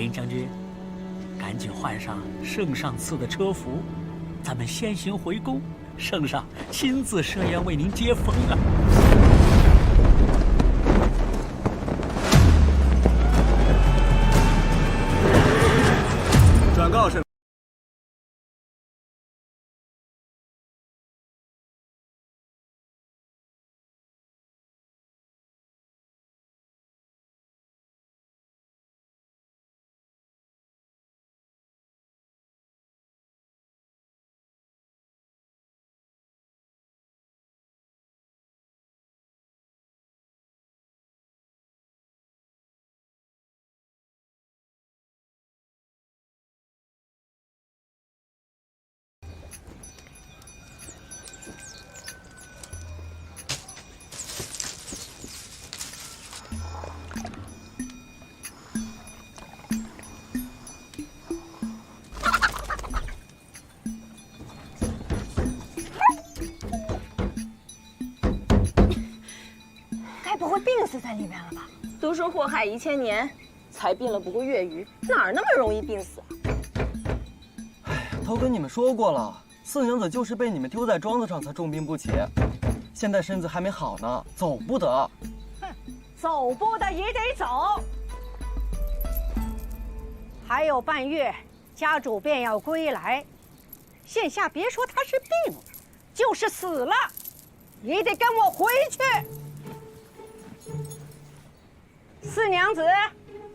林将军，赶紧换上圣上赐的车服，咱们先行回宫，圣上亲自设宴为您接风啊！转告圣。 病死在里面了吧？都说祸害1000年，才病了不过月余，哪儿那么容易病死啊？哎，都跟你们说过了，四娘子就是被你们丢在庄子上才重病不起，现在身子还没好呢，走不得。哼，走不得也得走。还有半月，家主便要归来，现下别说他是病了，就是死了，也得跟我回去。 四娘子，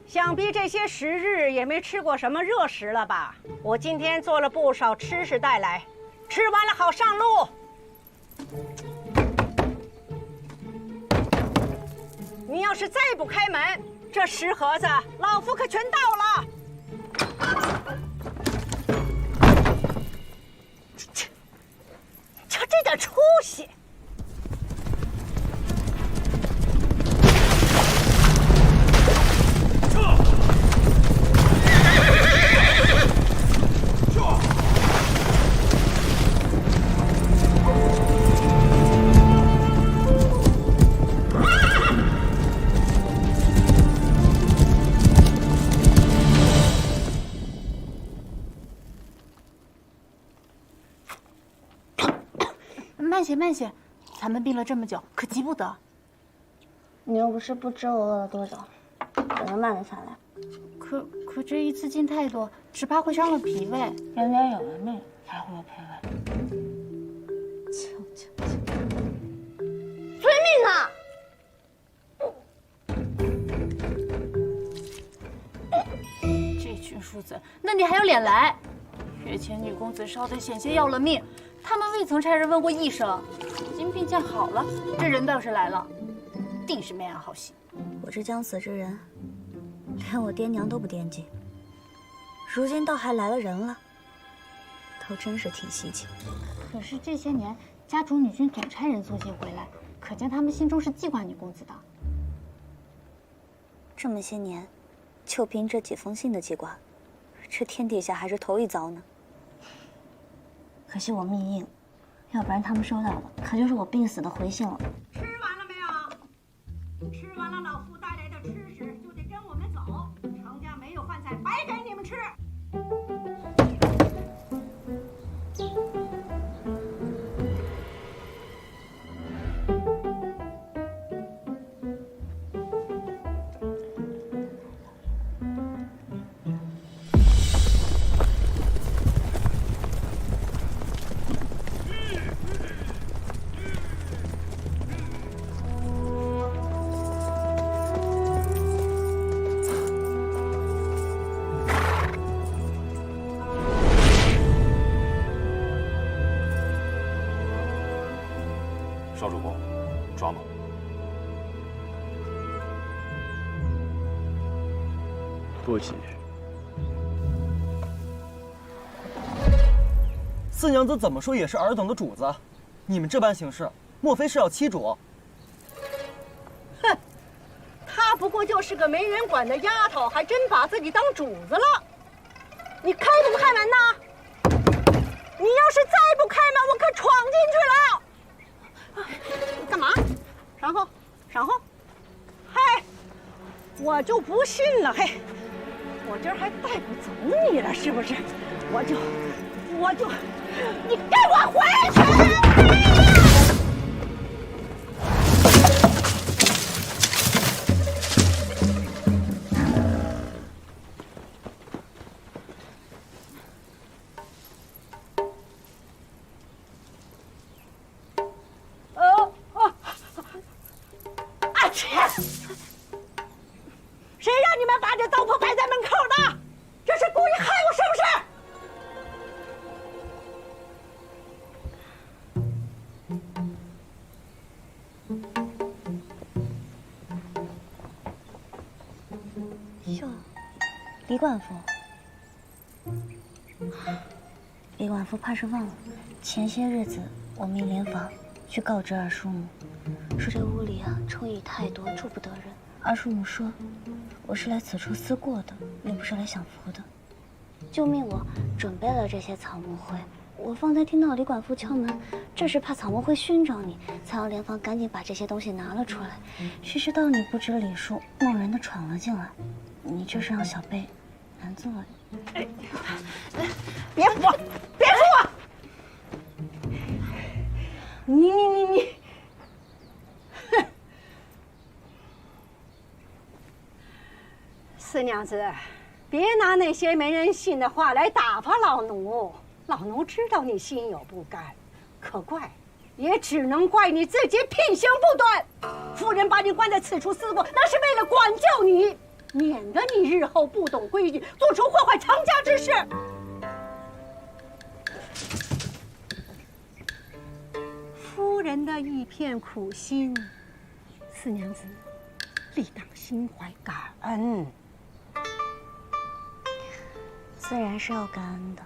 想必这些时日也没吃过什么热食了吧？我今天做了不少吃食带来，吃完了好上路。你要是再不开门，这10盒子老夫可全倒了。就这点出息！ 慢些，咱们病了这么久，可急不得。你又不是不知我饿了多久，怎么慢得下来？可这一次进太多，只怕会伤了脾胃。人家有了命才会有脾胃。遵命啊！这群庶子，那你还有脸来？月前女公子烧得险些要了命。 他们未曾差人问过一声，今病见好了，这人倒是来了，定是没安好心。我这将死之人，连我爹娘都不惦记，如今倒还来了人了，倒真是挺稀奇。可是这些年，家主女君总差人送信回来，可见他们心中是记挂女公子的。这么些年，就凭这几封信的记挂，这天底下还是头一遭呢。 可惜我命硬，要不然他们收到的可就是我病死的回信了。吃完了没有？吃完了，老夫带来的吃食就得跟我们走。程家没有饭菜，白给你们吃。少主公，抓吧。多谢。四娘子怎么说也是尔等的主子，你们这般行事，莫非是要欺主？哼，她不过就是个没人管的丫头，还真把自己当主子了。你开不开门呢？你要是再不开门，我可闯进去了。 干嘛？然后，嘿，我就不信了，嘿，我这儿还带不走你了，是不是？我就，你给我回去！谁让你们把这刀婆摆在门口的？这是故意害我是不是？哟，李管夫，李管夫怕是忘了，前些日子我命连房去告知二叔母，说这屋里啊臭蚁太多，住不得人。二叔母说，我是来此处思过的，并不是来享福的，就命我准备了这些草木灰。我方才听到李管夫敲门，这是怕草木灰熏着你，才让连房赶紧把这些东西拿了出来。谁知道你不知礼数，贸然的闯了进来，你这是让小辈难做了。别扶我！你，哼！四娘子，别拿那些没人信的话来打发老奴。老奴知道你心有不甘，可怪也只能怪你自己品行不端。夫人把你关在此处思过，那是为了管教你，免得你日后不懂规矩，做出祸害常家之事。夫人的一片苦心，四娘子理当心怀感恩。自然是要感恩的，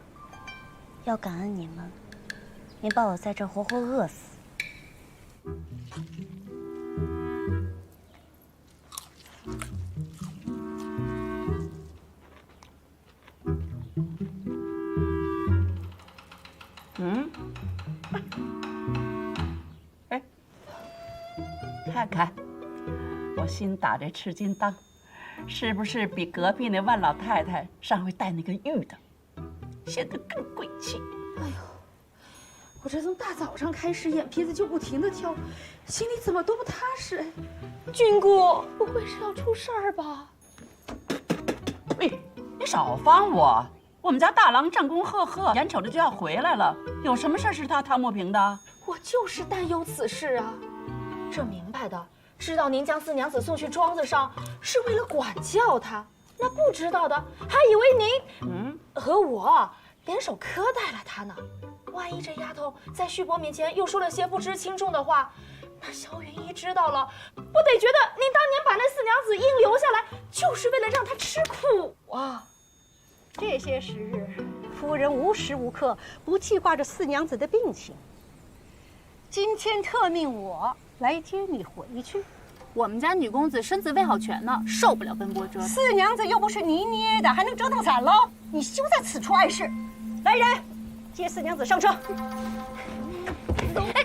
要感恩你们，没把我在这活活饿死。看看，我新打这赤金当，是不是比隔壁那万老太太上回戴那个玉的显得更贵气？哎呦，我这从大早上开始，眼皮子就不停地跳，心里怎么都不踏实。君姑，不会是要出事儿吧？喂，你少烦我！我们家大郎战功赫赫，眼瞅着就要回来了，有什么事是他摊不平的？我就是担忧此事啊。这明白的知道您将四娘子送去庄子上是为了管教她，那不知道的还以为您和我联手苛待了她呢。万一这丫头在旭伯面前又说了些不知轻重的话，那萧云一知道了，不得觉得您当年把那四娘子硬留下来，就是为了让她吃苦啊！这些时日，夫人无时无刻不记挂着四娘子的病情。今天特命我来接你回去。我们家女公子身子未好全呢，受不了奔波折腾。四娘子又不是泥捏的，还能折腾散喽？你休在此处碍事。来人，接四娘子上车。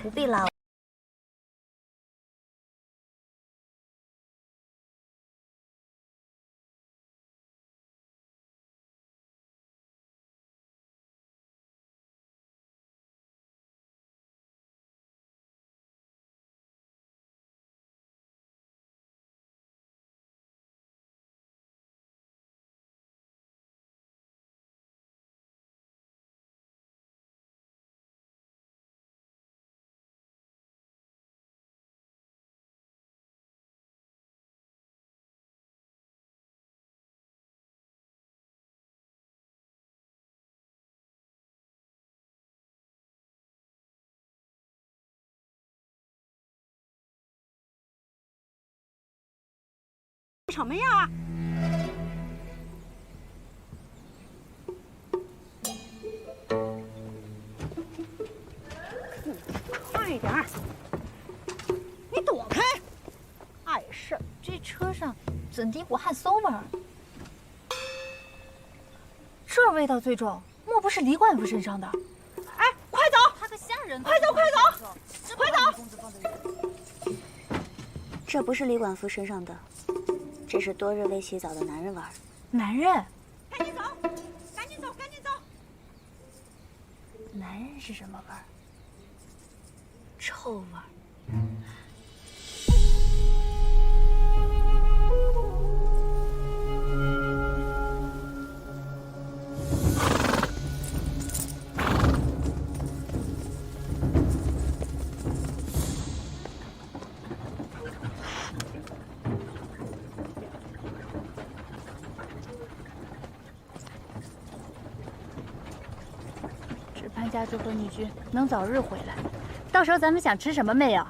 不必了。什么呀？快点儿！你躲开！碍事！这车上怎地不汗馊味儿？这味道最重，莫不是李管夫身上的？哎，快走！他个瞎人！快走！快走！快走！这不是李管夫身上的，这是多日未洗澡的男人玩。男人？男人是什么味儿？臭味儿。只盼家主和女婿能早日回来，到时候咱们想吃什么没有？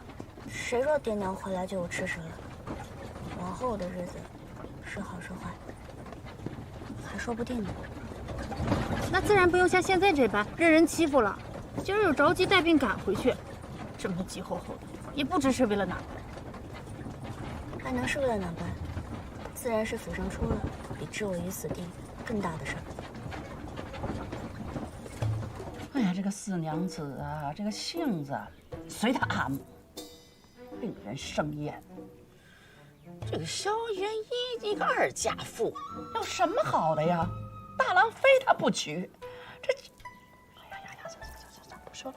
谁说爹娘回来就有吃食了？往后的日子，是好是坏，还说不定呢。那自然不用像现在这般任人欺负了。今儿又着急带病赶回去，这么急吼吼的，也不知是为了哪。还能是为了哪般？自然是府上出了比置我于死地更大的事儿。哎呀，这个四娘子啊，这个性子随她阿母，令人生厌。这个萧元一一个二家妇，有什么好的呀？大郎非她不娶，这……哎呀，算，不说了。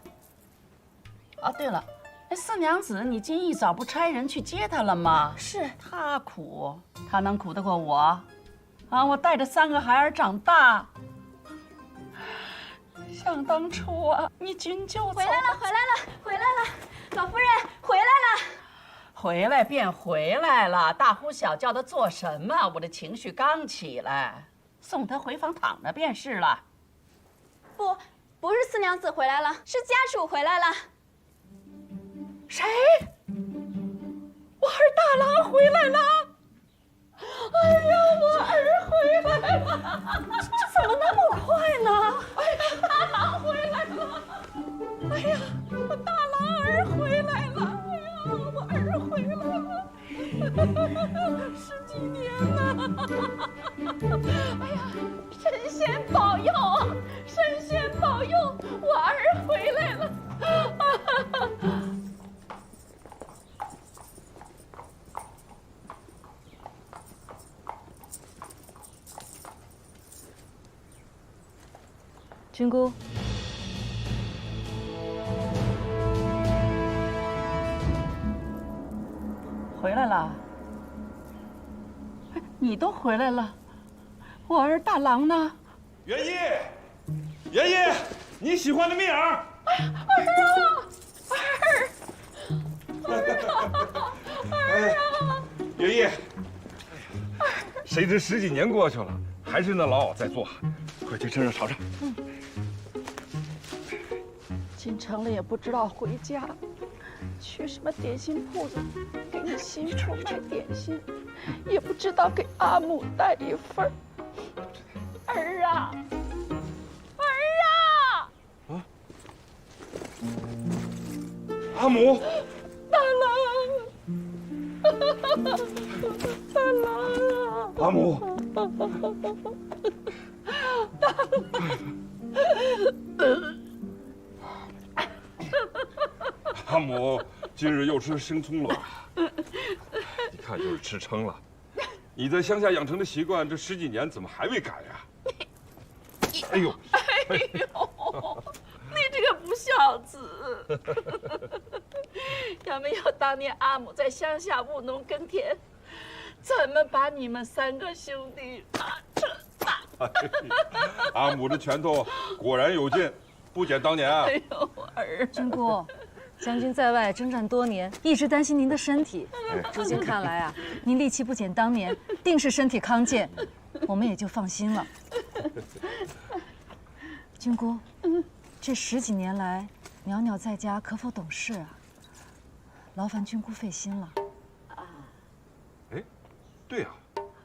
啊，对了，那四娘子，你今一早不差人去接她了吗？是她苦，她能苦得过我？啊，我带着3个孩儿长大。想当初啊，你君就回来了，老夫人回来了。回来便回来了，大呼小叫的做什么？我的情绪刚起来，送她回房躺着便是了。不是四娘子回来了，是家主回来了。谁？我儿大郎回来了！哎呀，我儿回来了！这怎么那么快呢？哎呀，大郎回来了！哎呀，我大郎儿回来了！哎呀，我儿回来了！10几年了！哎呀，神仙保佑，神仙保佑，我儿回来了！君姑，回来了。你都回来了，我儿大郎呢？元一，元一，你喜欢的蜜儿。儿啊，元一，谁知10几年过去了，还是那老鏊在做，快去趁热炒炒。进城了也不知道回家，去什么点心铺子给你媳妇买点心，也不知道给阿母带一份儿。儿啊，儿啊！啊，阿母，大郎，大郎啊！阿母，大郎。阿母今日又吃生葱了吧？一看就是吃撑了。你在乡下养成的习惯，这10几年怎么还未改呀？哎呦，哎呦，你这个不孝子！要没有当年阿母在乡下务农耕田，怎么把你们3个兄弟这大？阿母的拳头果然有劲，不减当年啊！哎呦，儿，君姑，将军在外征战多年，一直担心您的身体。如今看来啊，您力气不减当年，定是身体康健，我们也就放心了。君姑，这10几年来，袅袅在家可否懂事啊？劳烦君姑费心了。哎，对呀，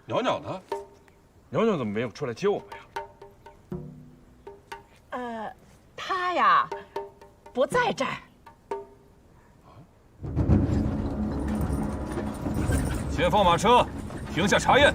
袅袅呢？袅袅怎么没有出来接我们呀？他呀，不在这儿。前方马车，停下查验。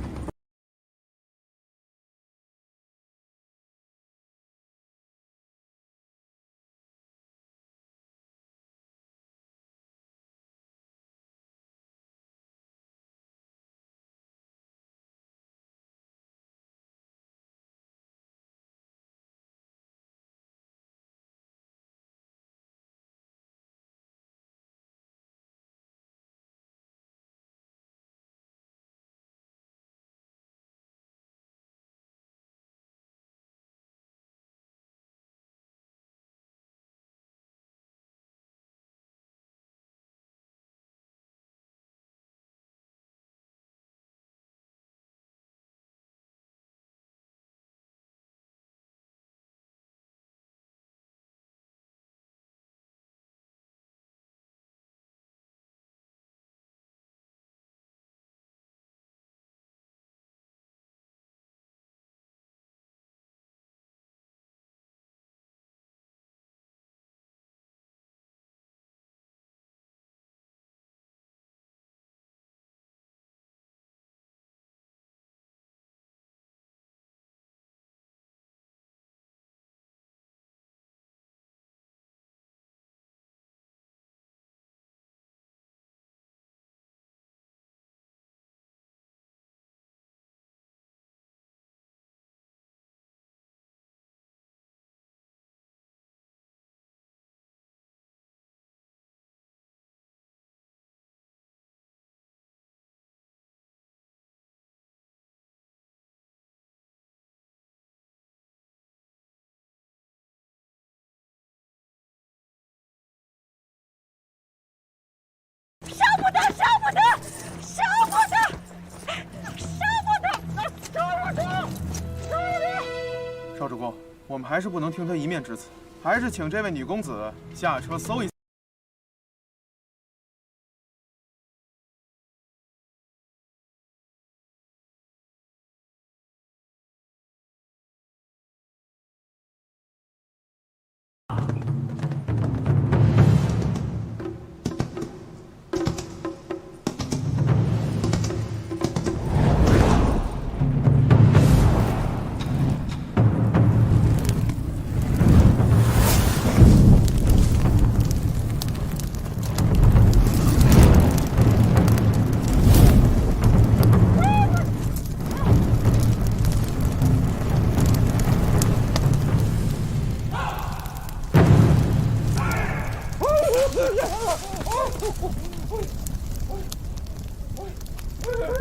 少主公，我们还是不能听他一面之词，还是请这位女公子下车搜一。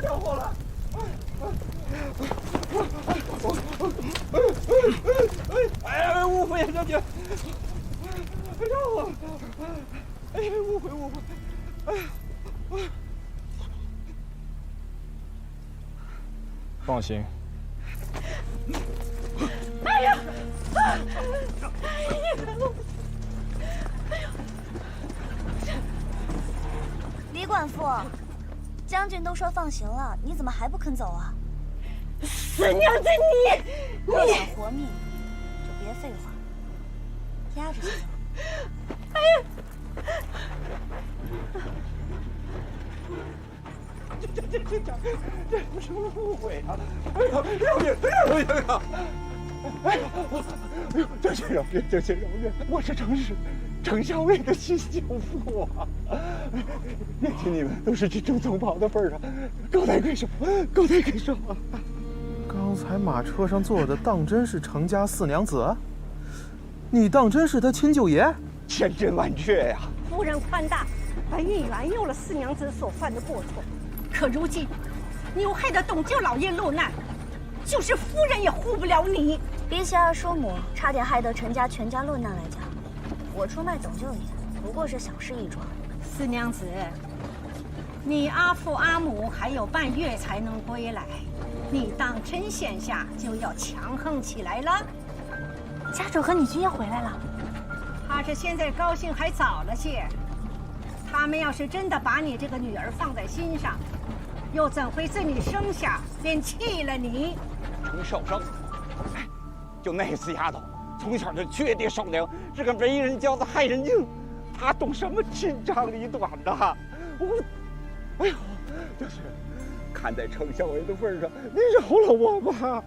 着火了！哎，误会呀，将军！着火了！哎，误会！哎呀！放心。哎呀！李管父，将军都说放行了，你怎么还不肯走啊？死娘子你！若想活命，就别废话，压着去走。哎呀！这不是误会啊！哎呦，饶命！哎呦，将军饶命！将军饶命！我是程校尉的亲舅父啊！念起你们都是去征总袍的份上，高抬贵手，高抬贵手啊！刚才马车上坐的当真是程家四娘子？你当真是他亲舅爷？千真万确呀！夫人宽大，本已原谅了四娘子所犯的过错，可如今你又害得董舅老爷落难，就是夫人也护不了你。比起二叔母差点害得陈家全家落难来讲，我出卖董舅爷不过是小事一桩。四娘子，你阿父阿母还有半月才能归来，你当真现下就要强横起来了。家主和你君要回来了，怕是现在高兴还早了些。他们要是真的把你这个女儿放在心上，又怎会自你生下便弃了你？程少商，就那死丫头，从小就缺爹少娘，是个为人骄的害人精，她懂什么亲长里短的？哎呦，就是看在程校尉的份上，你饶了我吧！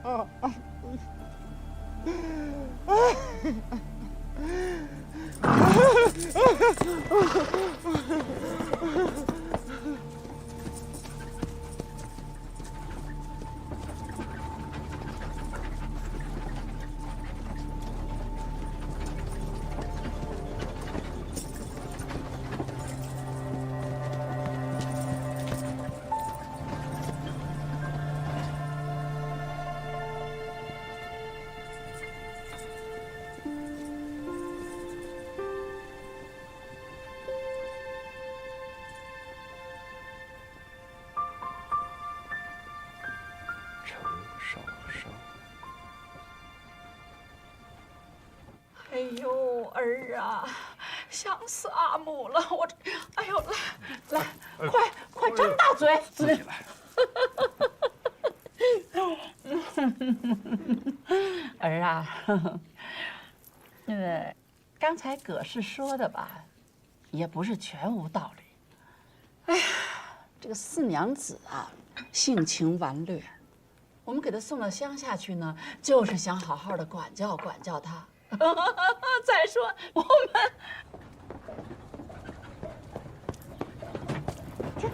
哎呦，儿啊，想死阿母了！我这，哎呦，来，快张大嘴！自己来。儿啊，刚才葛氏说的吧，也不是全无道理。哎呀，这个四娘子啊，性情顽劣，我们给她送到乡下去呢，就是想好好的管教她。再说我们，停！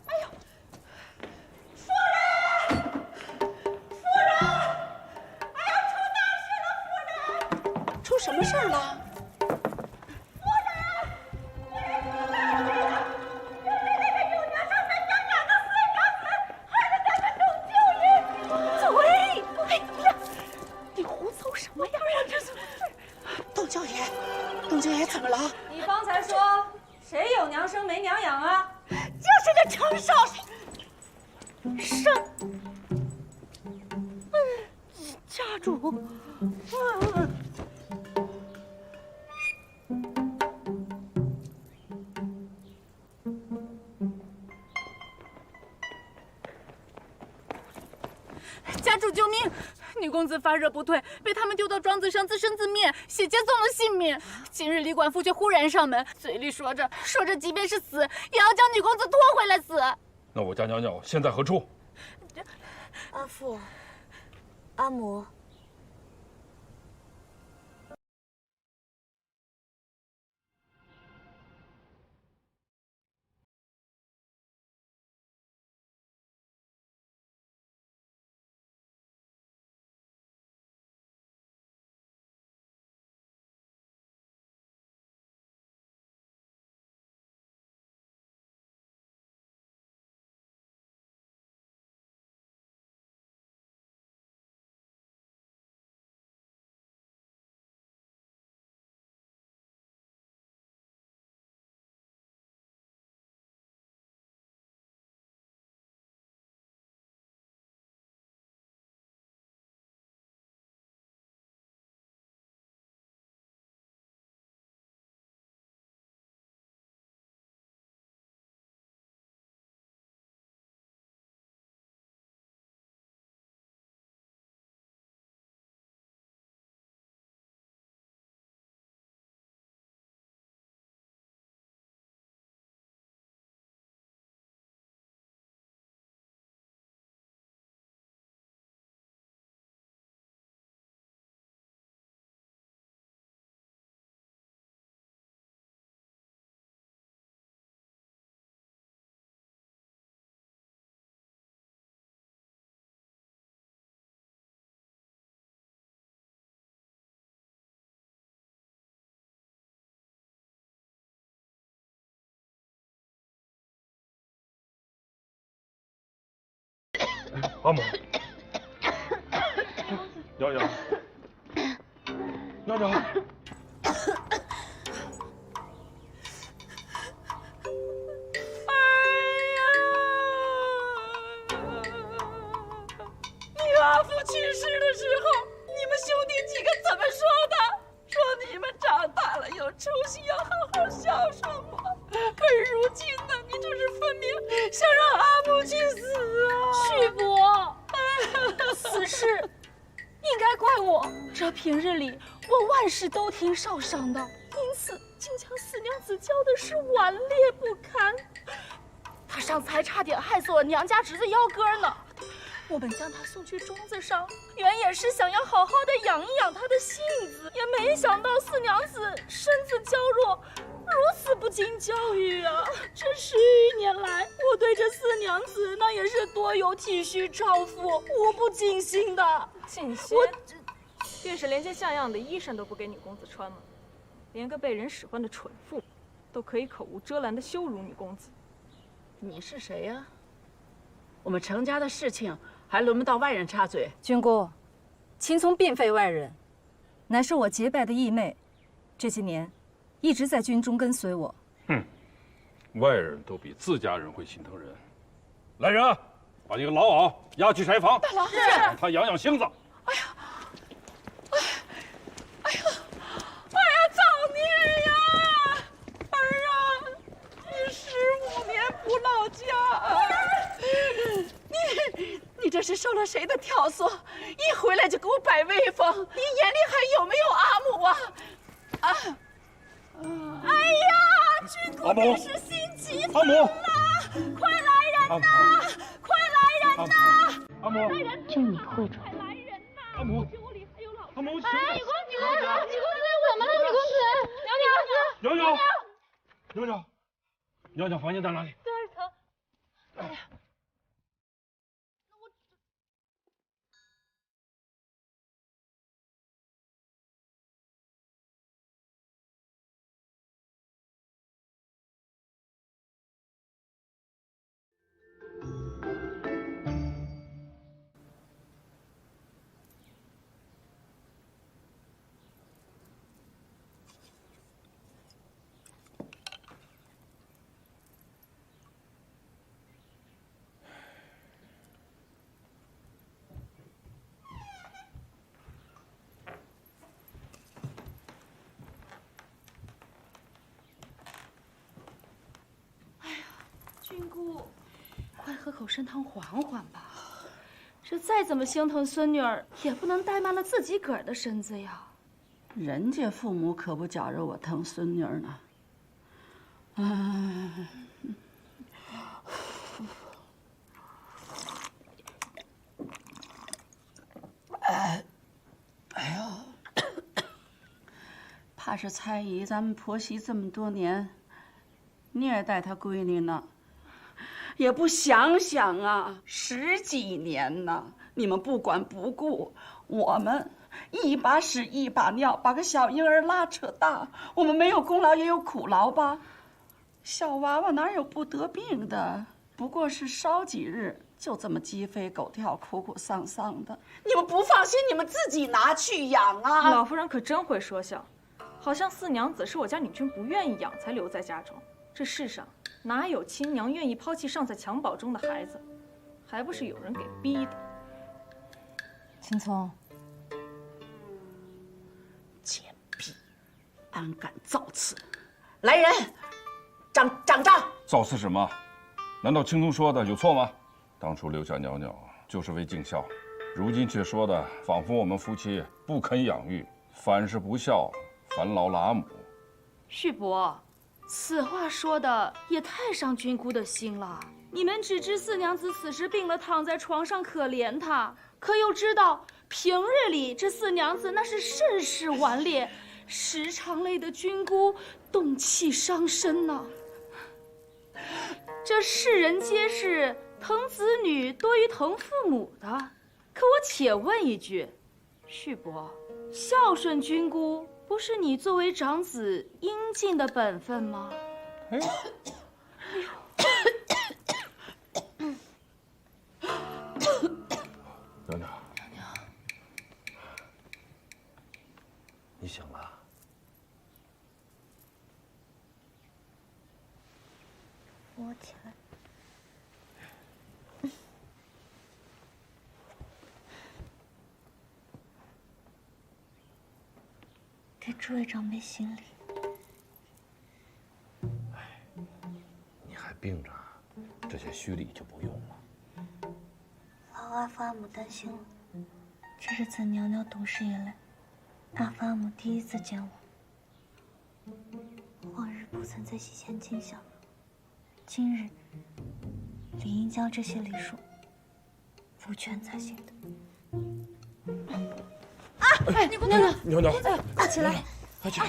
哎呦，夫人！哎呀，出大事了，夫人！出什么事了？家主。家主救命！女公子发热不退，被他们丢到庄子上自生自灭，险些送了性命。今日李管父却忽然上门，嘴里说着，即便是死，也要将女公子拖回来死。那我家娘娘现在何处？阿父，阿母。阿母，娘娘，娘娘，你阿父去世的时候，你们兄弟几个怎么说的？说你们长大了有出息，要好好孝顺我。可是如今呢，你这是分明想让阿母去死啊！旭伯，此事应该怪我。这平日里我万事都听少商的，因此竟将四娘子教的是顽劣不堪。他上次还差点害死我娘家侄子幺哥呢。我们将他送去庄子上，原也是想要好好的养一养他的性子，也没想到四娘子身子娇弱，如此不经教育啊！这10余年来，我对这四娘子那也是多有体恤照拂，无不尽心的。尽心？便是连件像样的衣裳都不给女公子穿吗？连个被人使唤的蠢妇，都可以口无遮拦的羞辱女公子。你是谁呀？我们程家的事情还轮不到外人插嘴。君姑，秦从并非外人，乃是我结拜的义妹，这些年一直在军中跟随我。哼，外人都比自家人会心疼人。来人啊，把这个老媪押去柴房，大郎，让他养养性子。造孽呀！儿啊，你15年不落家，你这是受了谁的挑唆？一回来就给我摆威风，你眼里还有没有阿母啊？哎呀，君姑你是心急死了！快来人呐！快来人呐！阿母，就你会传。快来人呐！阿母，阿母，哎，女公子，怎么了？女公子，娘娘，娘娘房间在哪里？第2层。哎呀。喝口参汤缓缓吧。这再怎么心疼孙女儿，也不能怠慢了自己个儿的身子呀。人家父母可不觉着我疼孙女儿呢。哎呦，怕是蔡姨咱们婆媳这么多年，虐待她闺女呢，也不想想啊，10几年呢，你们不管不顾，我们一把屎一把尿把个小婴儿拉扯大，我们没有功劳也有苦劳吧？小娃娃哪有不得病的？不过是烧几日，就这么鸡飞狗跳、苦苦丧丧的。你们不放心，你们自己拿去养啊！老夫人可真会说笑，好像四娘子是我家女君不愿意养才留在家中。这世上哪有亲娘愿意抛弃尚在襁褓中的孩子，还不是有人给逼的。青葱，贱婢，安敢造次！来人，掌账！造次什么？难道青葱说的有错吗？当初留下袅袅就是为尽孝，如今却说的仿佛我们夫妻不肯养育，反是不孝，烦劳了阿母。旭伯，此话说的也太伤君姑的心了。你们只知四娘子此时病了，躺在床上可怜她，可又知道平日里这四娘子那是甚是顽劣，时常累得君姑动气伤身呐。这世人皆是疼子女多于疼父母的，可我且问一句，旭伯，孝顺君姑不是你作为长子应尽的本分吗？袅袅，你醒了？我起来。给诸位长辈行礼。你还病着，这些虚礼就不用了。老阿父阿母担心了，这是自袅袅懂事以来，阿父阿母第一次见我。往日不曾在席前尽孝，今日理应将这些礼数补全才行的。你姑娘，袅袅，快起来！快起来！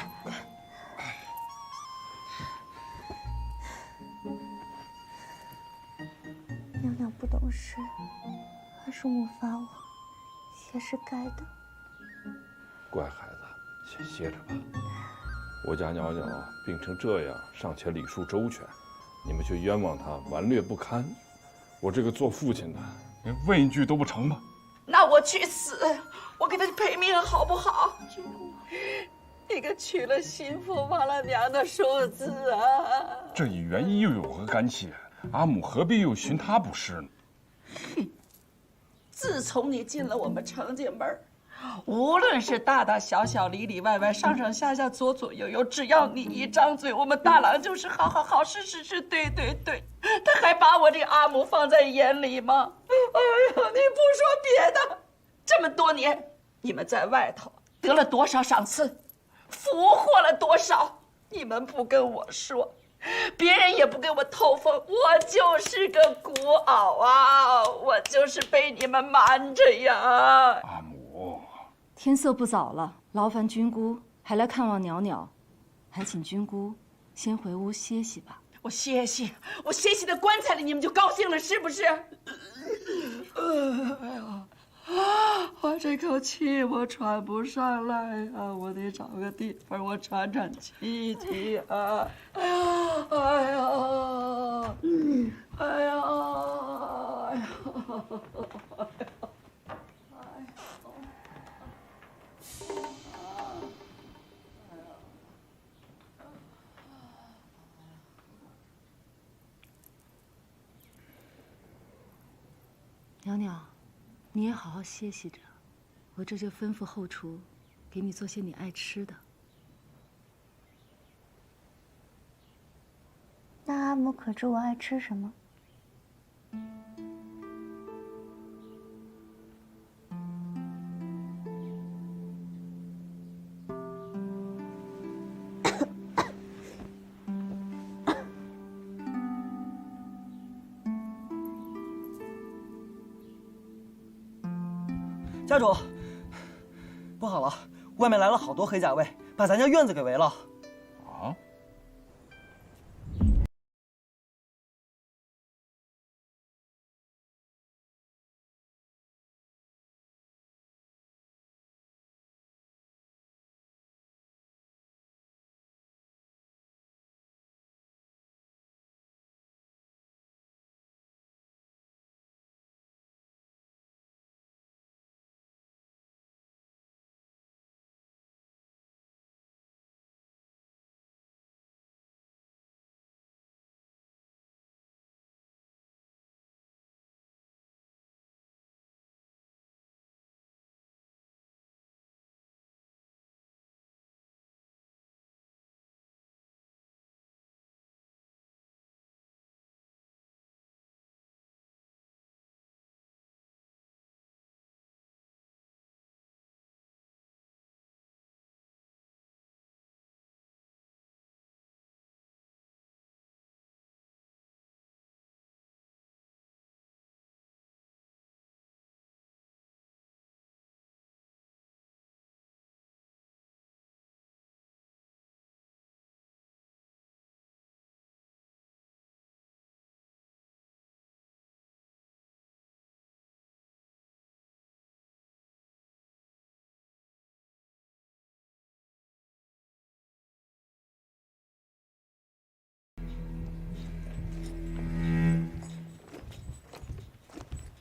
袅袅不懂事，阿叔母罚我，也是该的。乖孩子，先歇着吧。我家袅袅病成这样，尚且礼数周全，你们却冤枉她顽劣不堪。我这个做父亲的，连问一句都不成吗？那我去死，我给他赔命好不好？你可娶了新妇，忘了娘的寿字啊！这与元一又有何干系？阿母何必又寻他不是呢？自从你进了我们程家门，无论是大大小小、里里外外、上上下下、左左右右，只要你一张嘴，我们大郎就是好好好，是是是，对对对。他还把我这阿母放在眼里吗？哎呦，你不说别的，这么多年你们在外头得了多少赏赐，俘获了多少，你们不跟我说，别人也不给我透风，我就是个孤袄啊，我就是被你们瞒着呀。阿母，天色不早了，劳烦君姑还来看望袅袅，还请君姑先回屋歇息吧。我歇息在棺材里，你们就高兴了是不是？哎呀，我这口气我喘不上来呀，我得找个地方我喘喘气气啊！哎呀，哎呀，哎呀，哎呀！袅袅，你也好好歇息着，我这就吩咐后厨，给你做些你爱吃的。那阿母可知我爱吃什么？家主，不好了，外面来了好多黑甲卫，把咱家院子给围了。啊？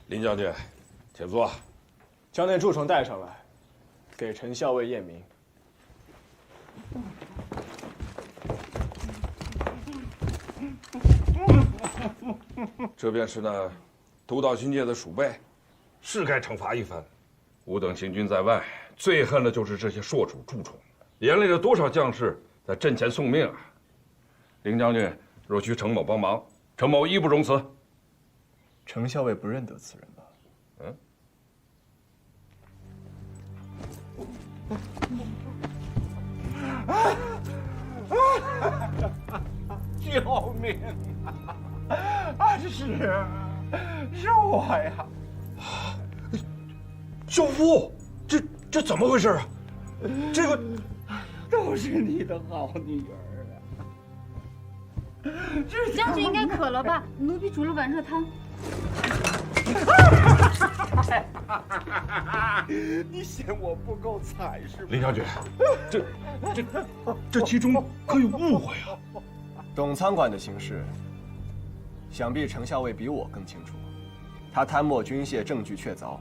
林将军，请坐。将那蛀虫带上来，给陈校尉验明。这便是那督导军界的鼠辈，是该惩罚一番。吾等行军在外，最恨的就是这些硕鼠蛀虫，连累了多少将士在阵前送命啊！林将军若需程某帮忙，程某义不容辞。程校尉不认得此人吧？救命啊！是我呀！舅父，这怎么回事啊？这个都是你的好女儿啊！将军应该渴了吧？奴婢煮了碗热汤。你嫌我不够惨是吧？林将军，这其中可有误会啊！董仓管的形势，想必程校尉比我更清楚。他贪墨军械，证据确凿。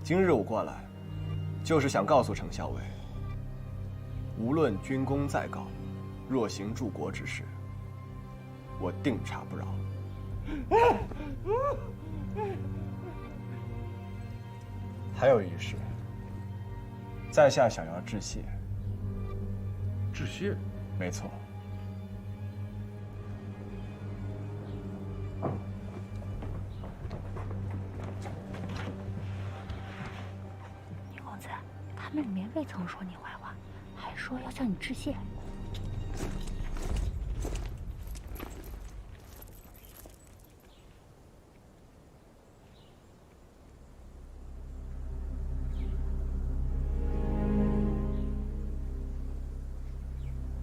今日我过来，就是想告诉程校尉，无论军功再高，若行助国之事，我定察不饶。还有一事，在下想要致谢。致谢？没错。女公子，他们里面未曾说你坏话，还说要向你致谢。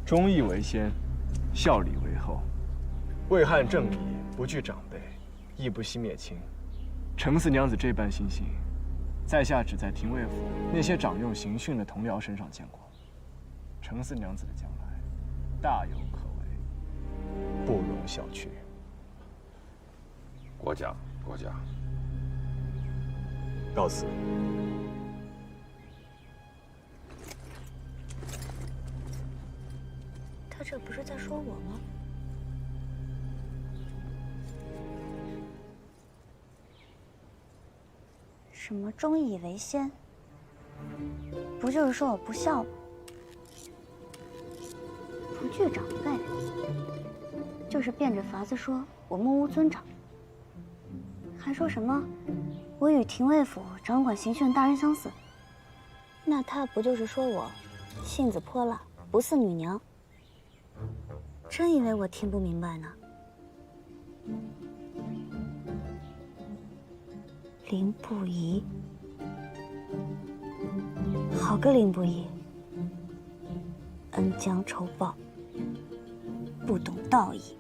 忠义为先，孝礼为后。为汉正义，不惧长辈，亦不惜灭亲。程四娘子这般心性，在下只在廷尉府那些掌用刑讯的同僚身上见过。程四娘子的将来，大有可为，不容小觑。过奖，过奖。告辞。他这不是在说我吗？什么忠义为先？不就是说我不孝吗？不惧长辈，就是变着法子说我目无尊长。还说什么我与廷尉府掌管刑讯大人相似？那他不就是说我性子泼辣，不似女娘？真以为我听不明白呢？林不疑，讨个令不易，恩将仇报，不懂道义。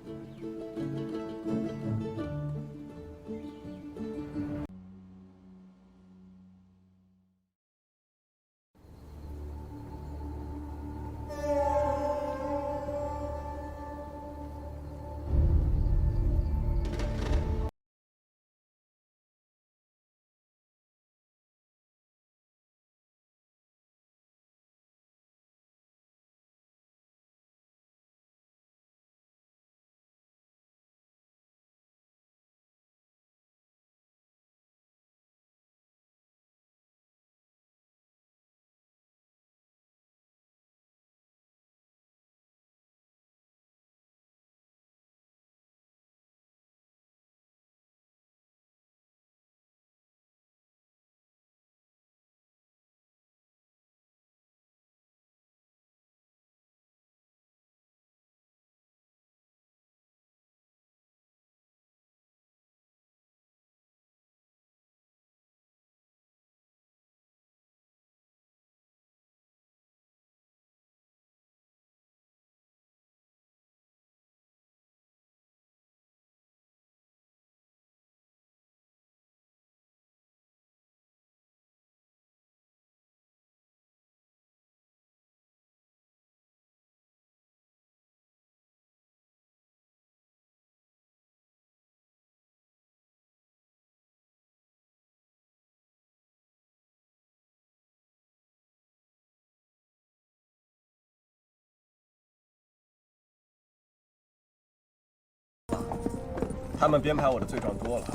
他们编排我的罪状多了，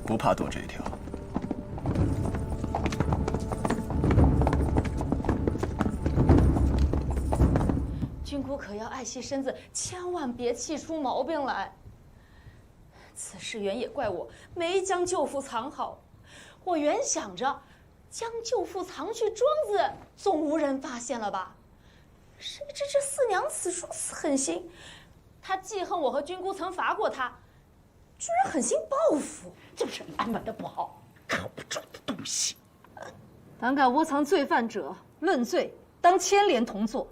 不怕躲这一条。君姑可要爱惜身子，千万别气出毛病来。此事原也怪我没将舅父藏好，我原想着将舅父藏去庄子，总无人发现了吧？谁知这四娘子如此狠心，她记恨我和君姑曾罚过她，居然狠心报复，就是你安排的不好，可不中的东西。胆敢窝藏罪犯者，论罪当牵连同坐。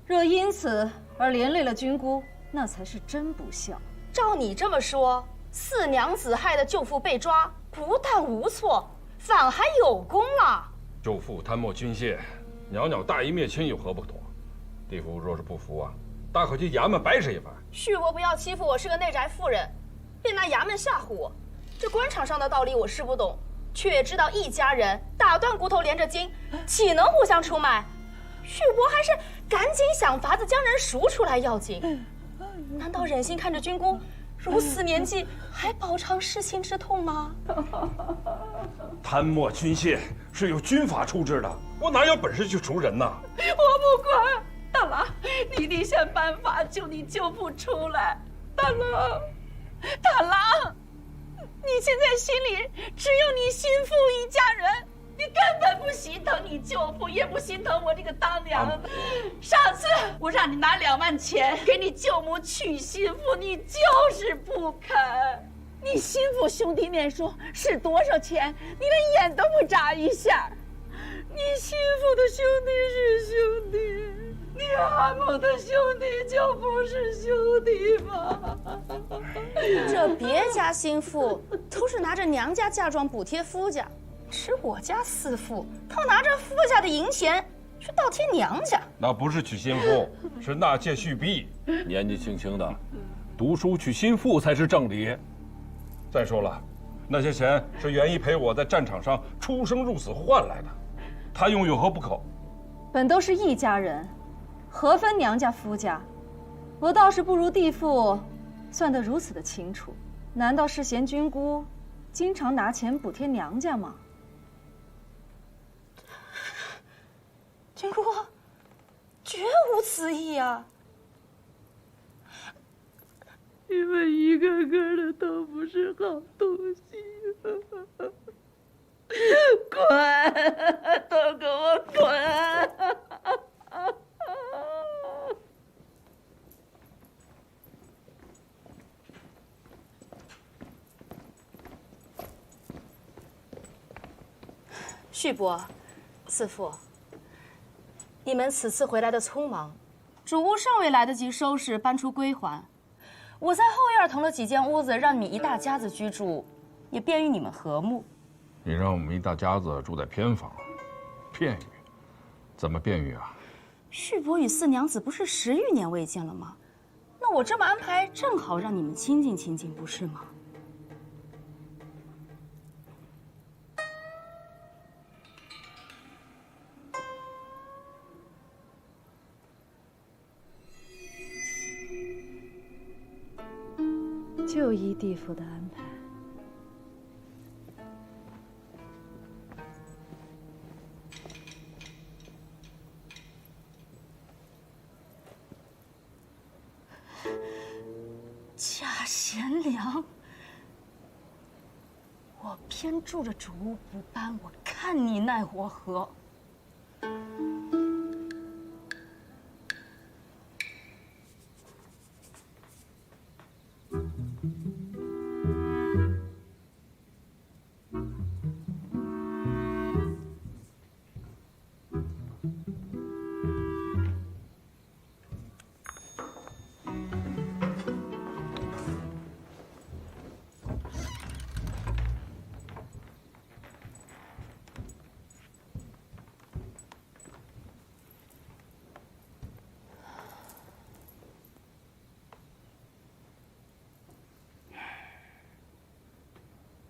若因此而连累了君姑，那才是真不孝。照你这么说，四娘子害得舅父被抓，不但无错，反还有功了。舅父贪墨军械，袅袅大义灭亲，有何不妥？地府若是不服啊，大可去衙门白审一番。旭伯不要欺负我是个内宅妇人，便拿衙门吓唬我。这官场上的道理我是不懂，却也知道一家人打断骨头连着筋，岂能互相出卖？旭伯还是赶紧想法子将人赎出来要紧。难道忍心看着君姑如此年纪还饱尝世情之痛吗？贪墨军械是有军法处置的，我哪有本事去赎人呐？我不管，大郎，你得想办法救你舅父出来。大郎，大郎，你现在心里只有你心腹一家人。你根本不心疼你舅父，也不心疼我这个当娘的。上次我让你拿2万钱给你舅母娶心腹，你就是不肯。你心腹兄弟面说是多少钱，你连眼都不眨一下。你心腹的兄弟是兄弟，你阿母的兄弟就不是兄弟吗？这别家心腹都是拿着娘家嫁妆补贴夫家。是我家四妇，他们拿着夫家的银钱去倒贴娘家，那不是娶心腹，是纳妾续婢。年纪轻轻的，读书娶心腹才是正理。再说了，那些钱是袁一陪我在战场上出生入死换来的，他用有何不可？本都是一家人，何分娘家夫家？我倒是不如地父算得如此的清楚。难道是嫌君姑经常拿钱补贴娘家吗？君姑，绝无此意啊！你们一个个的都不是好东西，滚，都给我滚！旭伯，四父，你们此次回来的匆忙，主屋尚未来得及收拾搬出归还，我在后院腾了几间屋子，让你们一大家子居住，也便于你们和睦。你让我们一大家子住在偏房，便于？怎么便于啊？旭伯与四娘子不是10余年未见了吗？那我这么安排，正好让你们亲近亲近，不是吗？就依地府的安排。贾贤良，我偏住着主屋不搬，我看你奈我何？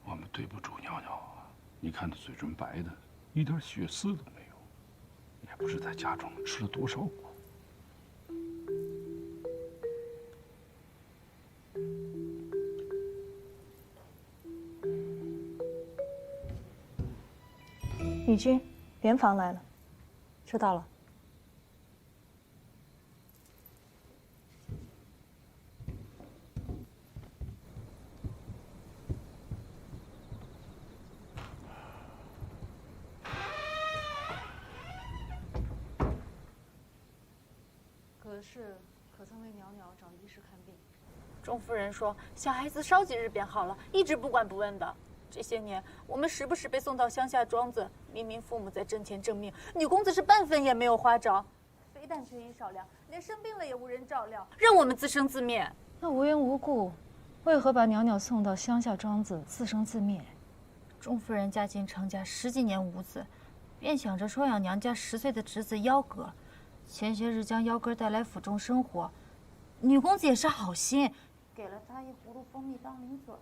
我们对不住娘娘啊！你看她嘴唇白的，一点血丝都没有，也不知在家中吃了多少苦。女君，莲房来了，知道了。葛氏可曾为袅袅找医师看病？钟夫人说，小孩子稍几日便好了，一直不管不问的。这些年，我们时不时被送到乡下庄子，明明父母在阵前挣命，女公子是半分也没有花着，非但缺医少粮，连生病了也无人照料，任我们自生自灭。那无缘无故，为何把袅袅送到乡下庄子自生自灭？钟夫人家境成家10几年无子，便想着收养娘家10岁的侄子幺哥。前些日将幺哥带来府中生活，女公子也是好心，给了他一葫芦蜂蜜当零嘴。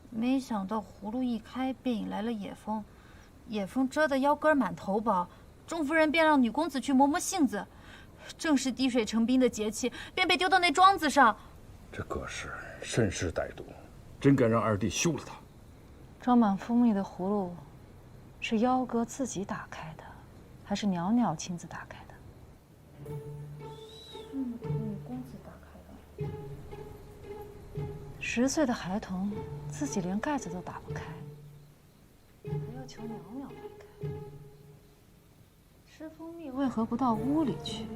没想到葫芦一开，便引来了野蜂，野蜂蛰得幺哥满头包。钟夫人便让女公子去磨磨性子，正是滴水成冰的节气，便被丢到那庄子上。这葛氏甚是歹毒，真该让二弟休了他。装满蜂蜜的葫芦，是幺哥自己打开的，还是袅袅亲自打开的？是女公子打开的。 10岁的孩童，自己连盖子都打不开，还要求袅袅来开。吃蜂蜜为何不到屋里去，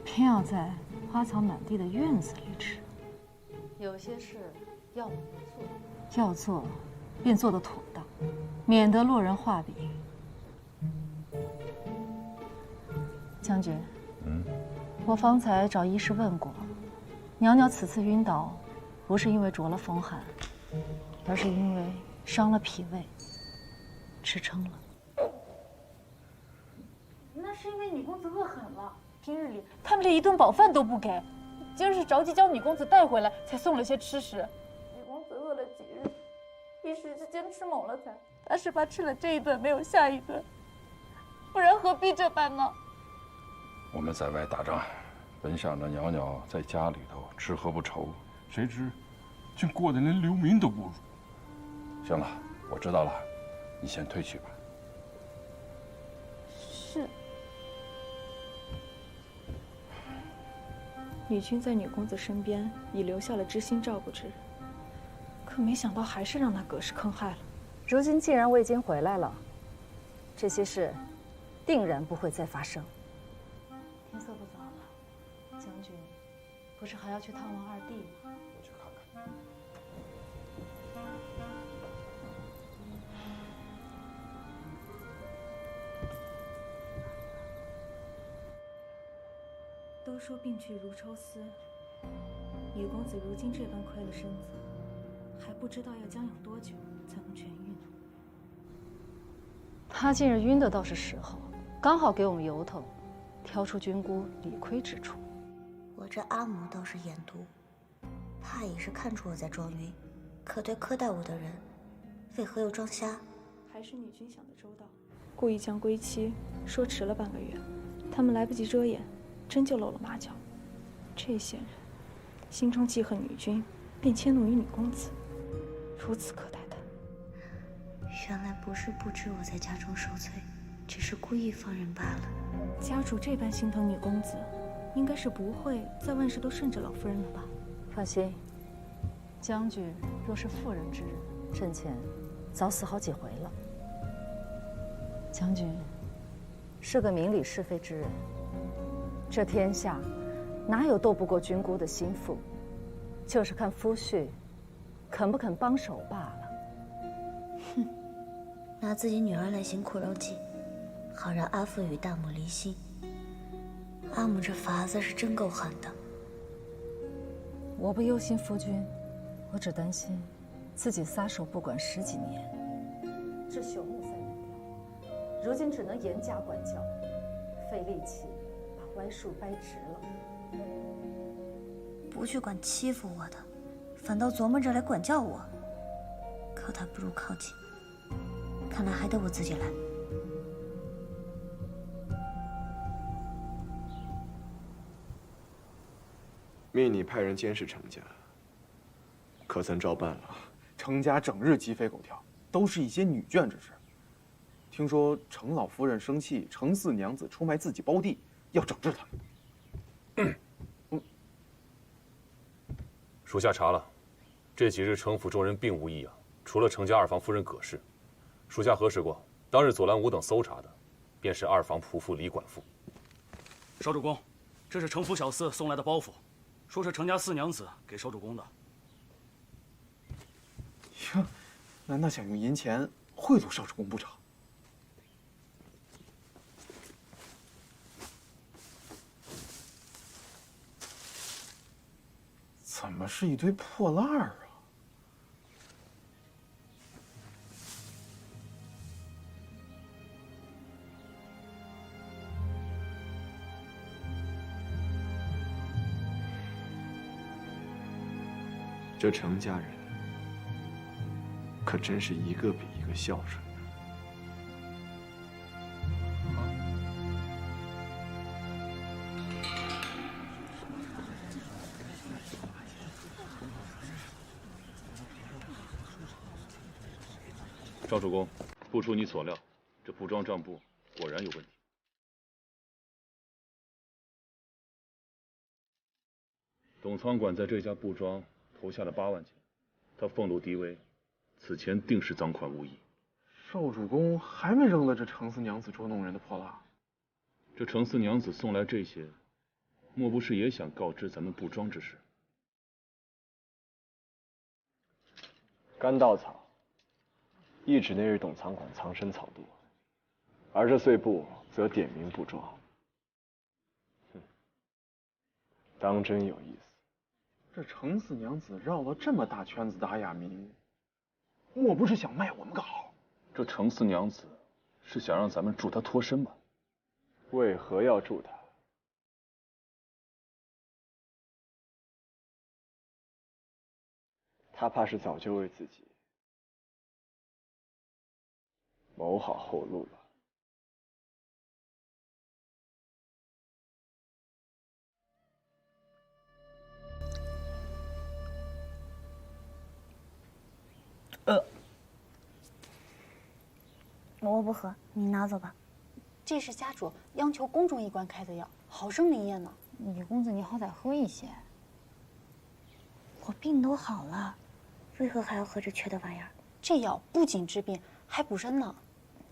偏要在花草满地的院子里吃？有些事要么不做，要做便做得妥当，免得落人话柄。将军，我方才找医师问过，袅袅此次晕倒。 不是因为着了风寒，而是因为伤了脾胃，吃撑了。那是因为女公子饿狠了，平日里他们连一顿饱饭都不给，今儿是着急将女公子带回来，才送了些吃食。女公子饿了几日，一时之间吃猛了才，他是怕吃了这一顿没有下一顿，不然何必这般呢？我们在外打仗，本想着袅袅在家里头吃喝不愁。 谁知，竟过得连流民都不如。行了，我知道了，你先退去吧。是。女君在女公子身边已留下了知心照顾之人，可没想到还是让那葛氏坑害了。如今既然魏京回来了，这些事定然不会再发生。天色不早了，将军不是还要去探望二弟吗？ 我去看看。说病去如抽丝，女公子如今这般亏了身子，还不知道要将养多久才能痊愈呢。他近日晕的倒是时候，刚好给我们由头挑出君姑理亏之处。我这阿母倒是眼毒，怕也是看出我在装晕，可对苛待我的人，为何又装瞎？还是女君想的周到，故意将归期说迟了半个月，他们来不及遮掩，真就露了马脚。这些人心中记恨女君，便迁怒于女公子，如此苛待她。原来不是不知我在家中受罪，只是故意放任罢了。家主这般心疼女公子，应该是不会再万事都顺着老夫人了吧？放心，将军若是妇人之仁，朕前早死好几回了。将军是个明理是非之人，这天下哪有斗不过君姑的心腹，就是看夫婿肯不肯帮手罢了。哼，拿自己女儿来行苦肉计，好让阿父与大母离心。阿母这法子是真够狠的。我不忧心夫君，我只担心自己撒手不管10几年，这朽木才能掉，如今只能严加管教，费力气把歪树掰直了。不去管欺负我的，反倒琢磨着来管教我，靠他不如靠近，看来还得我自己来。命你派人监视程家，可曾照办了？程家整日鸡飞狗跳，都是一些女眷之事。听说程老夫人生气，程四娘子出卖自己胞弟，要整治他们。属下查了，这几日程府众人并无异样，除了程家二房夫人葛氏。属下核实过，当日左蓝武等搜查的，便是二房仆妇李管父。少主公，这是程府小厮送来的包袱，说是程家四娘子给少主公的。哟，难道想用银钱贿赂少主公不成？怎么是一堆破烂儿啊？这程家人可真是一个比一个孝顺。赵主公，不出你所料，这布庄账簿果然有问题。董仓管在这家布庄投下了8万钱，他俸禄低微，此钱定是赃款无疑。少主公还没扔了这程四娘子捉弄人的破烂。这程四娘子送来这些，莫不是也想告知咱们布庄之事？干稻草，一指那日董仓管藏身草垛，而这碎布则点名布庄。哼，当真有意思。这程四娘子绕了这么大圈子打哑谜，莫不是想卖我们个好？这程四娘子是想让咱们助她脱身吧？为何要助她？她怕是早就为自己谋好后路了。我不喝，你拿走吧。这是家主央求宫中医官开的药，好生灵验呢。女公子，你好歹喝一些。我病都好了，为何还要喝这缺德玩意儿？这药不仅治病，还补身呢。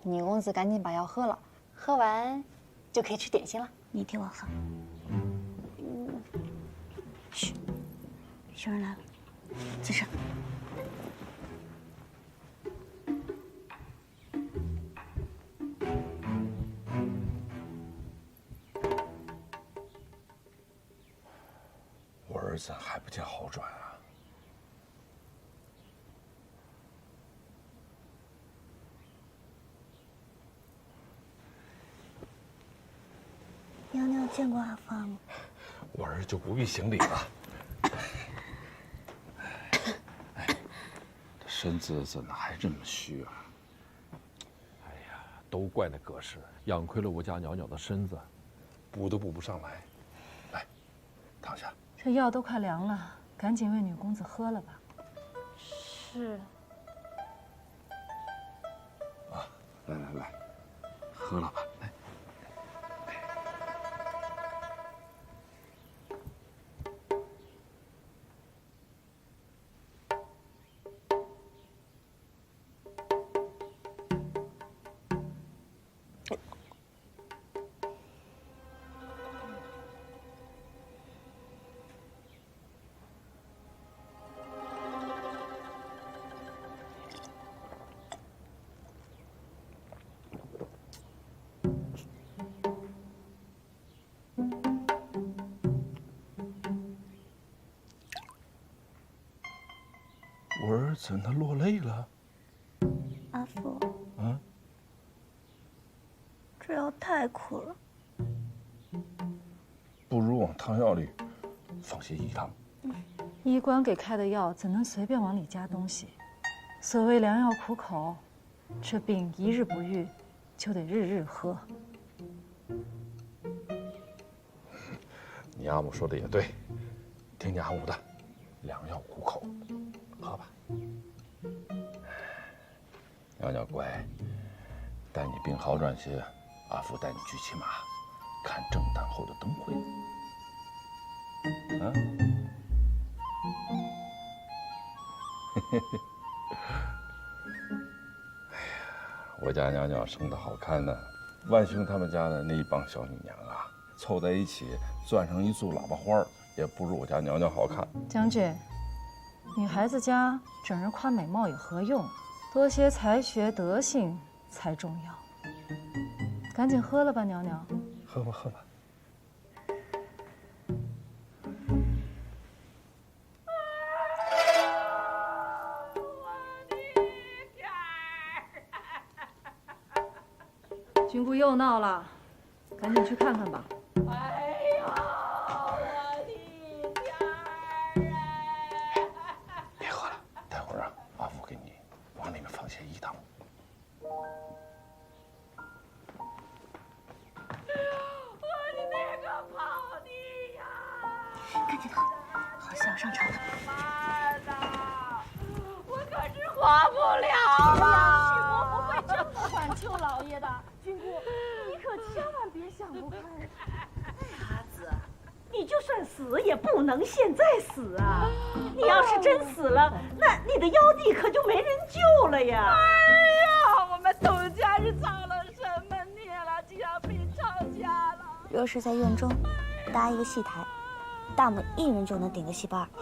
女公子赶紧把药喝了，喝完就可以吃点心了。你替我喝。嘘，有人来了，起身。儿怎还不见好转啊？娘娘见过阿芳吗？我儿就不必行礼了。哎，这身子怎么还这么虚啊？哎呀，都怪那葛氏，养亏了我家袅袅的身子，补都补不上来。来，躺下。这药都快凉了，赶紧为女公子喝了吧。是。啊，来来来，喝了吧，来。我儿怎他落泪了？阿父，啊，这药太苦了，不如往汤药里放些饴汤。医官给开的药怎能随便往里加东西？所谓良药苦口，这病一日不愈，就得日日喝。你阿母说的也对，听你阿母的，良药苦口，喝吧。袅袅乖，待你病好转些，阿父带你去骑马，看正旦后的灯会。啊？哎呀，我家袅袅生得好看呢，万兄他们家的那一帮小女娘啊，凑在一起攥成一束喇叭花，也不如我家袅袅好看。将军，女孩子家整日夸美貌有何用？多些才学德性才重要。赶紧喝了吧，袅袅。喝吧，喝吧。军姑又闹了，赶紧去看看吧。哎呦，我的天儿啊！别喝了，待会儿啊，阿父给你往里面放些饴汤。我的那个宝弟呀！赶紧的，好戏要上场了。妈的，我可是活不了了！许国不会这么管邱老爷的。军姑，你可千万别想不开。阿紫，你就算死也不能现在死啊！你要是真死了，那你的妖弟可就没人救了呀！哎呀，我们董家是造了什么孽了，竟然被抄家了？若是在院中搭一个戏台，大母一人就能顶个戏班。我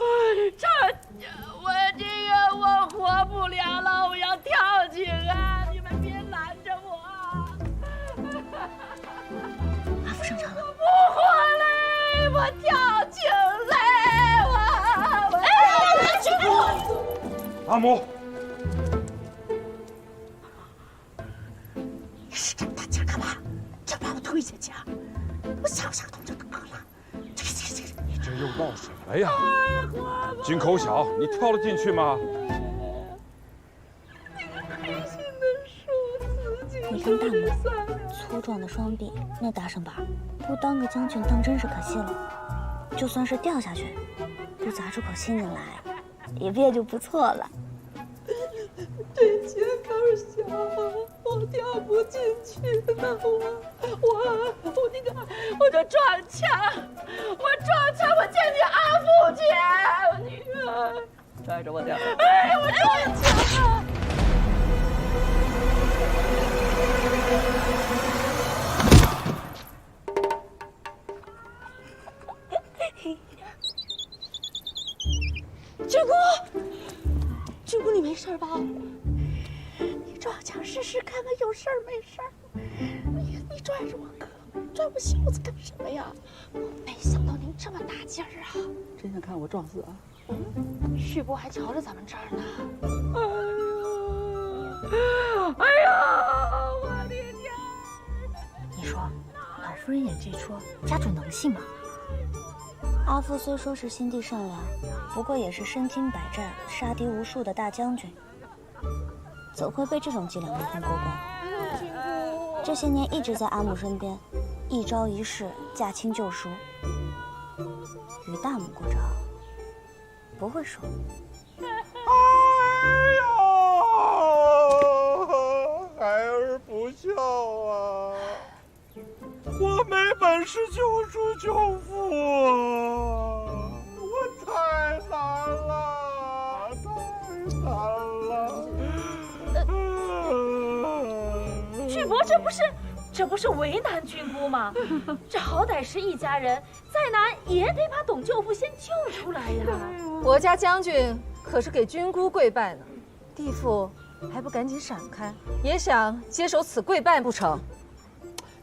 这个我活不了了，我要跳井啊！你们别拦着我。阿父上场了。我不活嘞！我跳井嘞！我哎，军姑，阿母，你使这么大劲干嘛？就把我推下去啊！我想想痛就得了。你这又闹什么呀？井口小，你跳了进去吗？你看大母粗壮的双臂，那大身板，不当个将军当真是可惜了。就算是掉下去，不砸出口心井来，也别就不错了。这井口小，我跳不进去呢。我就撞墙，我见你阿父去，你看，拽着我点。哎，我撞墙啊！军姑，你没事吧？你撞墙试试看看有事儿没事儿。你拽着我胳膊。拽我袖子干什么呀？我没想到您这么大劲儿啊！真想看我撞死啊？旭波还瞧着咱们这儿呢。哎呀，我的天！你说，老夫人演这出，家主能信吗？阿父虽说是心地善良，不过也是身经百战、杀敌无数的大将军，怎会被这种伎俩蒙混过关？这些年一直在阿母身边，一招一式驾轻就熟，与大母过招，不会输。哎呦，孩儿不孝啊！我没本事救主救父啊！我太难了，太难了！巨伯，这不是为难君姑吗？这好歹是一家人，再难也得把董舅父先救出来呀！我家将军可是给君姑跪拜呢，弟妇还不赶紧闪开，也想接手此跪拜不成？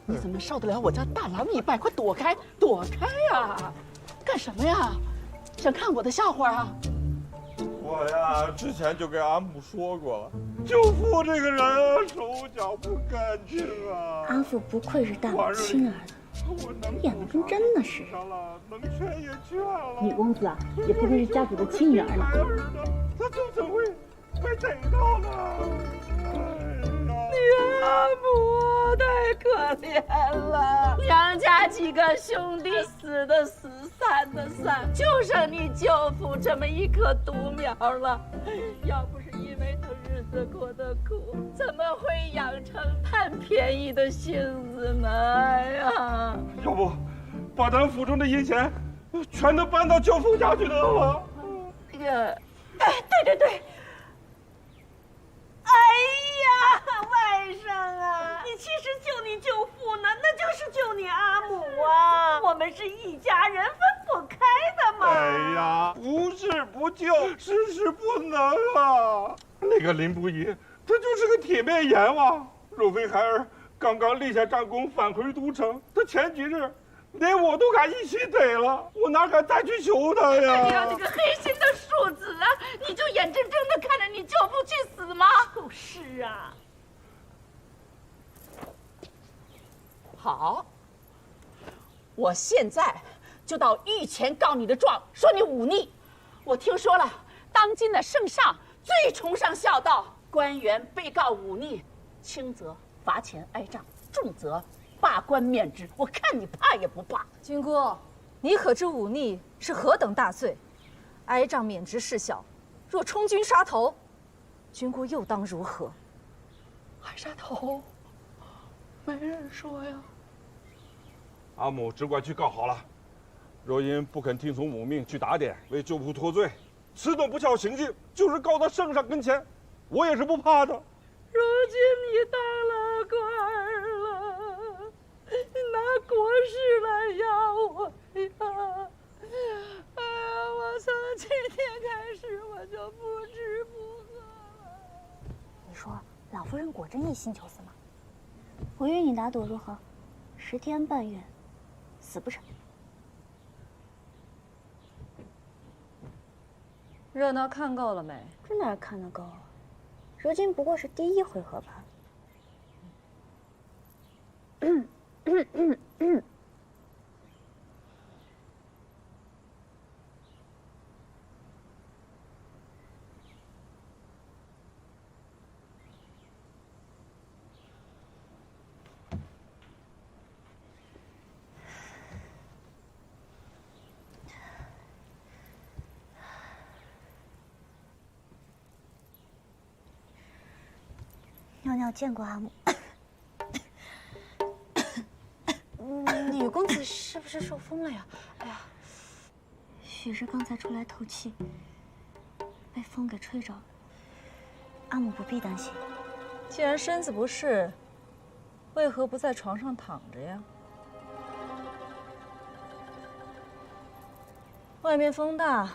你怎么受得了我家大郎一拜？快躲开，躲开呀！干什么呀？想看我的笑话啊？我呀，之前就跟阿母说过了，舅父这个人啊，手脚不干净啊。阿父不愧是大母亲儿子，演的跟真的似的。能劝也劝了。女公子啊，也不愧是家主的亲女儿呢。他怎会被逮到呢？阿母太可怜了，娘家几个兄弟死的死，散的散，就剩你舅父这么一棵独苗了。要不是因为他日子过得苦，怎么会养成贪便宜的性子呢？哎呀，要不把咱府中的银钱全都搬到舅父家去得了？对。哎呀，外甥啊，你其实救你舅父呢，那就是救你阿母啊！我们是一家人，分不开的嘛。哎呀，不是不救，是不能啊！那个林不疑，他就是个铁面阎王。若非孩儿刚刚立下战功，返回都城，他前几日连我都敢一起逮了，我哪敢再去求他呀？哎呀，你个黑心的庶子啊！你就眼睁睁的看着你舅父去死吗？就是啊。好，我现在就到御前告你的状，说你忤逆。我听说了，当今的圣上最崇尚孝道，官员被告忤逆，轻则罚钱挨杖，重则罢官免职。我看你怕也不怕。君姑，你可知忤逆是何等大罪？挨杖免职事小，若充军杀头，君姑又当如何？还杀头？没人说呀。阿母只管去告好了。若因不肯听从母命去打点，为舅父脱罪，此等不孝行径，就是告到圣上跟前，我也是不怕的。如今你当了官了，拿国事来压我呀！哎呀，我从今天开始我就不吃不喝了。你说老夫人果真一心求死吗？我与你打赌如何？10天半月，死不成。热闹看够了没？这哪看得够啊？如今不过是第1回合吧。尿尿见过阿母。女公子是不是受风了呀？哎呀，许是刚才出来透气，被风给吹着了。阿母不必担心。既然身子不适，为何不在床上躺着呀？外面风大，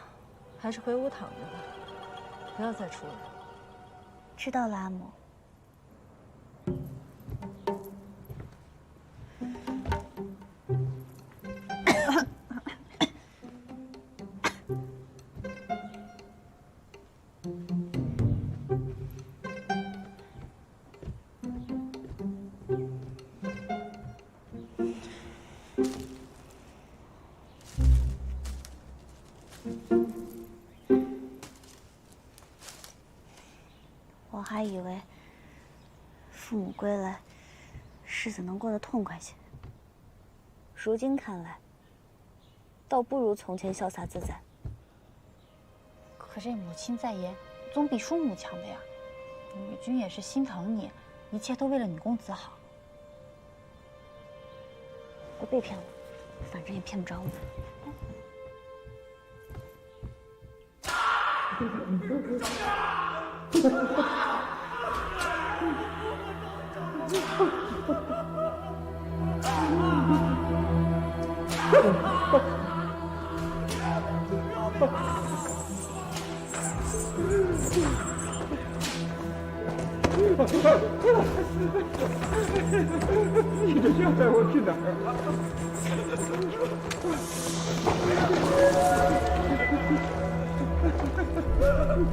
还是回屋躺着吧，不要再出来。知道了，阿母。我还以为父母归来，日子能过得痛快些。如今看来，倒不如从前潇洒自在。可这母亲在言，总比叔母强的呀。女君也是心疼你，一切都为了女公子好。不被骗了，反正也骗不着我。你这要带我去哪儿啊？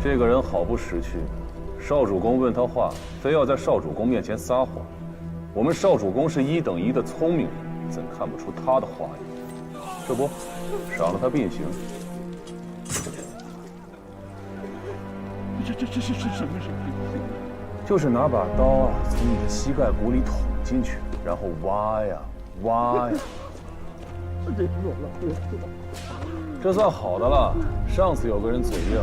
这个人好不识趣，少主公问他话，非要在少主公面前撒谎。我们少主公是1等1的聪明人，怎看不出他的花样？这不，赏了他并行。这是什么事？就是拿把刀啊，从你的膝盖骨里捅进去，然后挖呀挖呀。这算好的了。上次有个人嘴硬，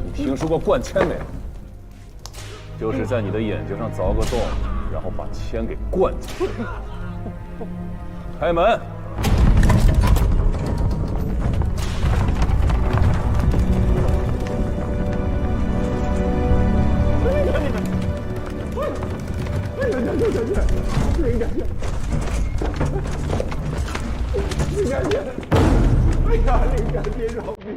你听说过灌铅没有？就是在你的眼睛上凿个洞，然后把铅给灌进去。开门。林将军，哎呀，林将军饶命！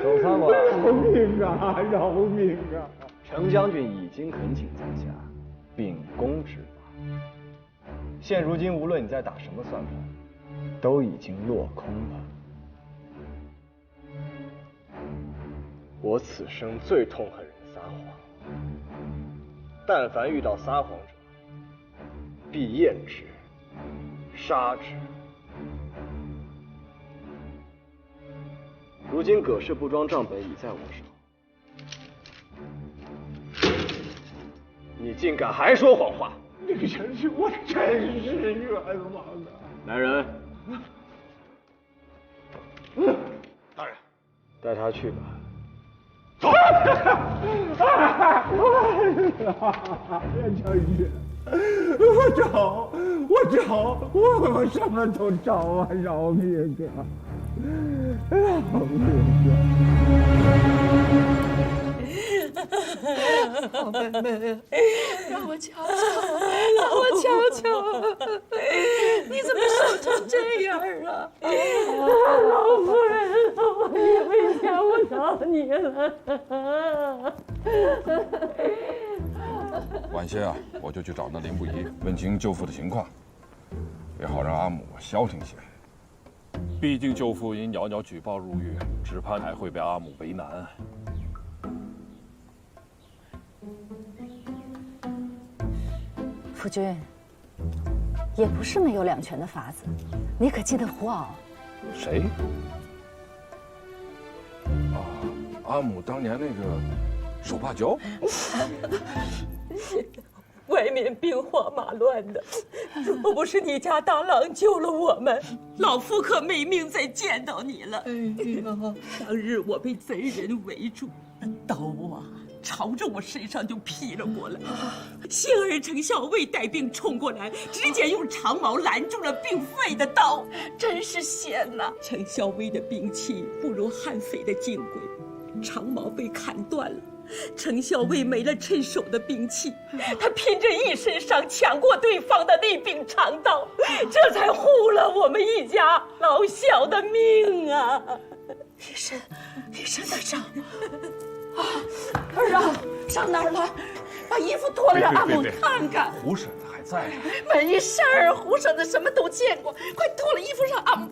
守仓管，饶命啊！饶命啊！程将军已经恳请在下秉公执法。现如今，无论你在打什么算盘，都已经落空了。我此生最痛恨人撒谎，但凡遇到撒谎者，必验之，杀之。如今葛氏布庄账本已在我手，你竟敢还说谎话！那个将军，我真是冤枉啊！来人，大人，带他去吧。走！将军，我找，我什么都找啊！饶命啊！饶命啊！好妹妹，让我瞧瞧，让我瞧瞧，你怎么瘦成这样啊？老夫人，我也没想我找你了。晚些啊，我就去找那林不疑，问清舅父的情况，也好让阿母消停些。毕竟舅父因袅袅举报入狱，只怕还会被阿母为难。夫君，也不是没有两全的法子，你可记得胡敖？谁？啊，阿母当年那个手帕胶。外面兵荒马乱的，若不是你家大郎救了我们，老夫可没命再见到你了。哎呀，当日我被贼人围住，刀啊朝着我身上就劈了过来。幸而程校尉带兵冲过来，直接用长矛拦住了并废的刀，真是险呐！程校尉的兵器不如悍匪的金贵，长矛被砍断了。程校尉没了趁手的兵器，他拼着一身伤抢过对方的那柄长刀，这才护了我们一家老小的命啊！医生大伤啊！儿啊，伤哪儿了？把衣服脱了让阿母看看。胡婶子还在。没事儿，胡婶子什么都见过，快脱了衣服让阿母。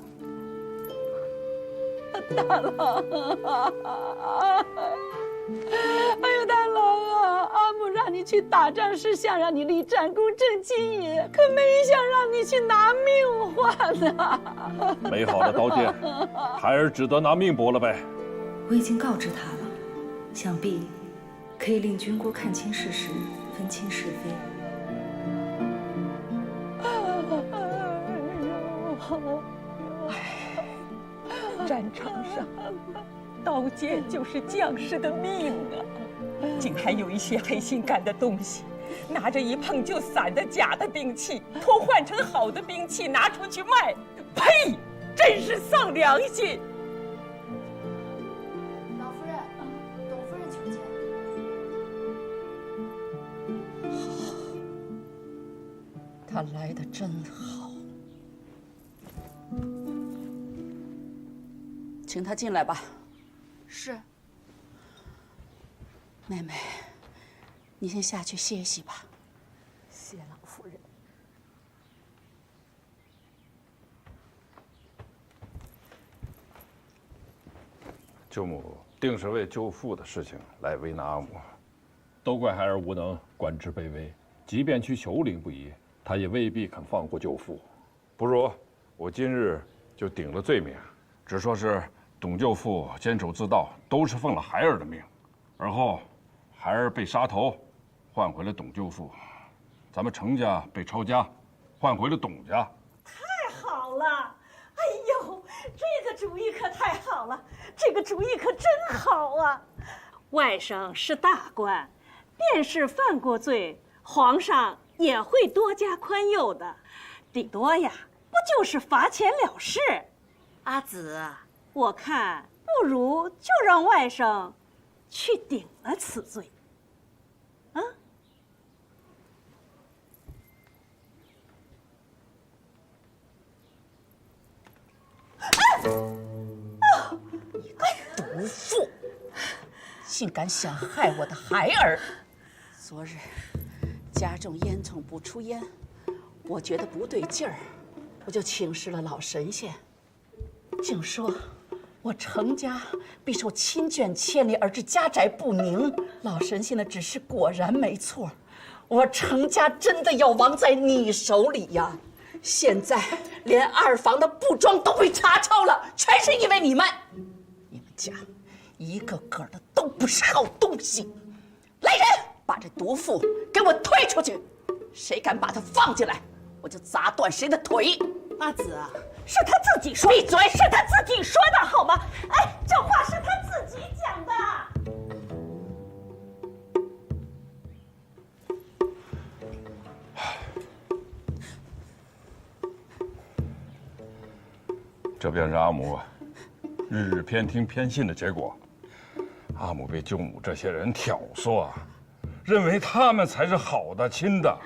大郎。哎呀，大郎啊，阿母让你去打仗是想让你立战功正金爷，可没想让你去拿命换呐。美好的刀剑，孩儿只得拿命搏了呗。我已经告知他了，想必可以令军锅看清事实，分清是非。战场上，刀剑就是将士的命啊！竟还有一些黑心干的东西，拿着一碰就散的假的兵器，偷换成好的兵器拿出去卖，呸！真是丧良心！老夫人，董夫人求见。他来的真好，请他进来吧。是。妹妹，你先下去歇息吧。谢老夫人。舅母定是为舅父的事情来为难阿母，都怪孩儿无能，官职卑微，即便去求灵不疑，他也未必肯放过舅父。不如我今日就顶了罪名，只说是董舅父监守自盗，都是奉了孩儿的命，而后孩儿被杀头，换回了董舅父，咱们程家被抄家，换回了董家。太好了！哎呦，这个主意可太好了，这个主意可真好啊！外甥是大官，便是犯过罪，皇上也会多加宽宥的，顶多呀，不就是罚钱了事。阿紫，我看不如就让外甥去顶了此罪。啊？你个毒妇，竟敢想害我的孩儿！昨日家中烟囱不出烟，我觉得不对劲儿，我就请示了老神仙，竟说我程家必受亲眷牵连而致家宅不宁。老神仙的指示果然没错，我程家真的要亡在你手里呀！现在连二房的布庄都被查抄了，全是因为你们！你们家一个个的都不是好东西！来人，把这毒妇给我推出去！谁敢把她放进来，我就砸断谁的腿！阿紫啊，是他自己说，闭嘴！是他自己说的好吗？哎，这话是他自己讲的。这便是阿母日日偏听偏信的结果。阿母被舅母这些人挑唆，认为他们才是好的亲的，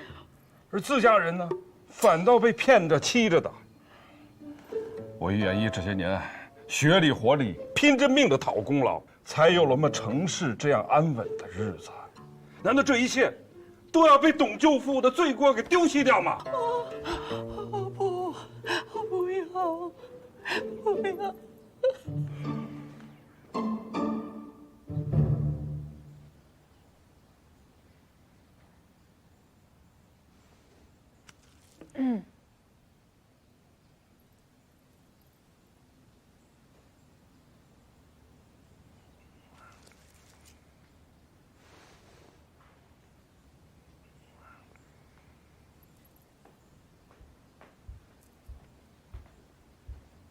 而自家人呢，反倒被骗着欺着的。我与元一这些年学里活里拼着命的讨功劳，才有了我们程氏这样安稳的日子。难道这一切都要被董舅父的罪过给丢弃掉吗？不，不要，不要！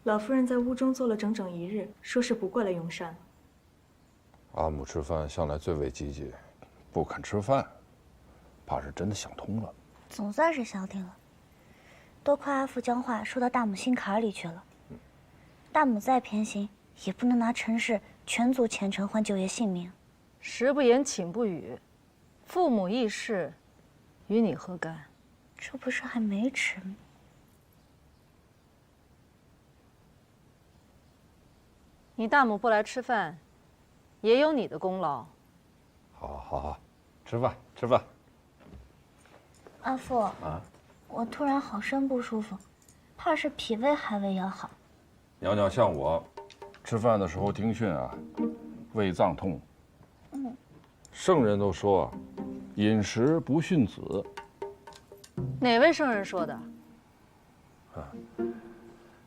老夫人在屋中坐了整整1日，说是不过来用膳。阿母吃饭向来最为积极，不肯吃饭，怕是真的想通了。总算是消停了。多亏阿父将话说到大母心坎里去了。大母再偏心，也不能拿陈氏全族前程换舅爷性命。食不言，寝不语，父母义士，与你何干？这不是还没吃吗？你大母不来吃饭，也有你的功劳。好，吃饭吃饭。阿父啊，我突然好生不舒服，怕是脾胃还未养好。娘娘像我，吃饭的时候听训啊，胃脏痛，圣人都说，饮食不训子。哪位圣人说的？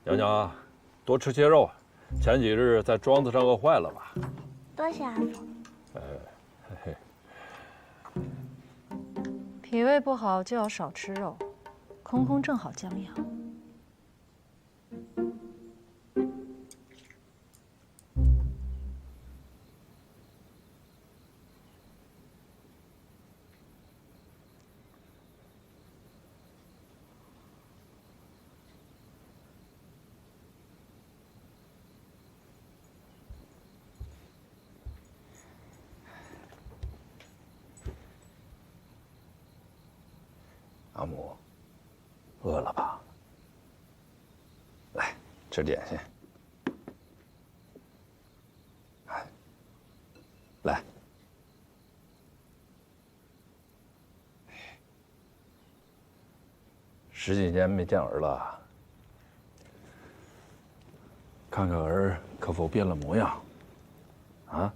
娘娘啊，多吃些肉，前几日在庄子上饿坏了吧？多谢阿父。嘿。脾胃不好就要少吃肉，空空正好将养。阿母，饿了吧？来，吃点心。来，十几年没见儿了，看看儿可否变了模样？啊？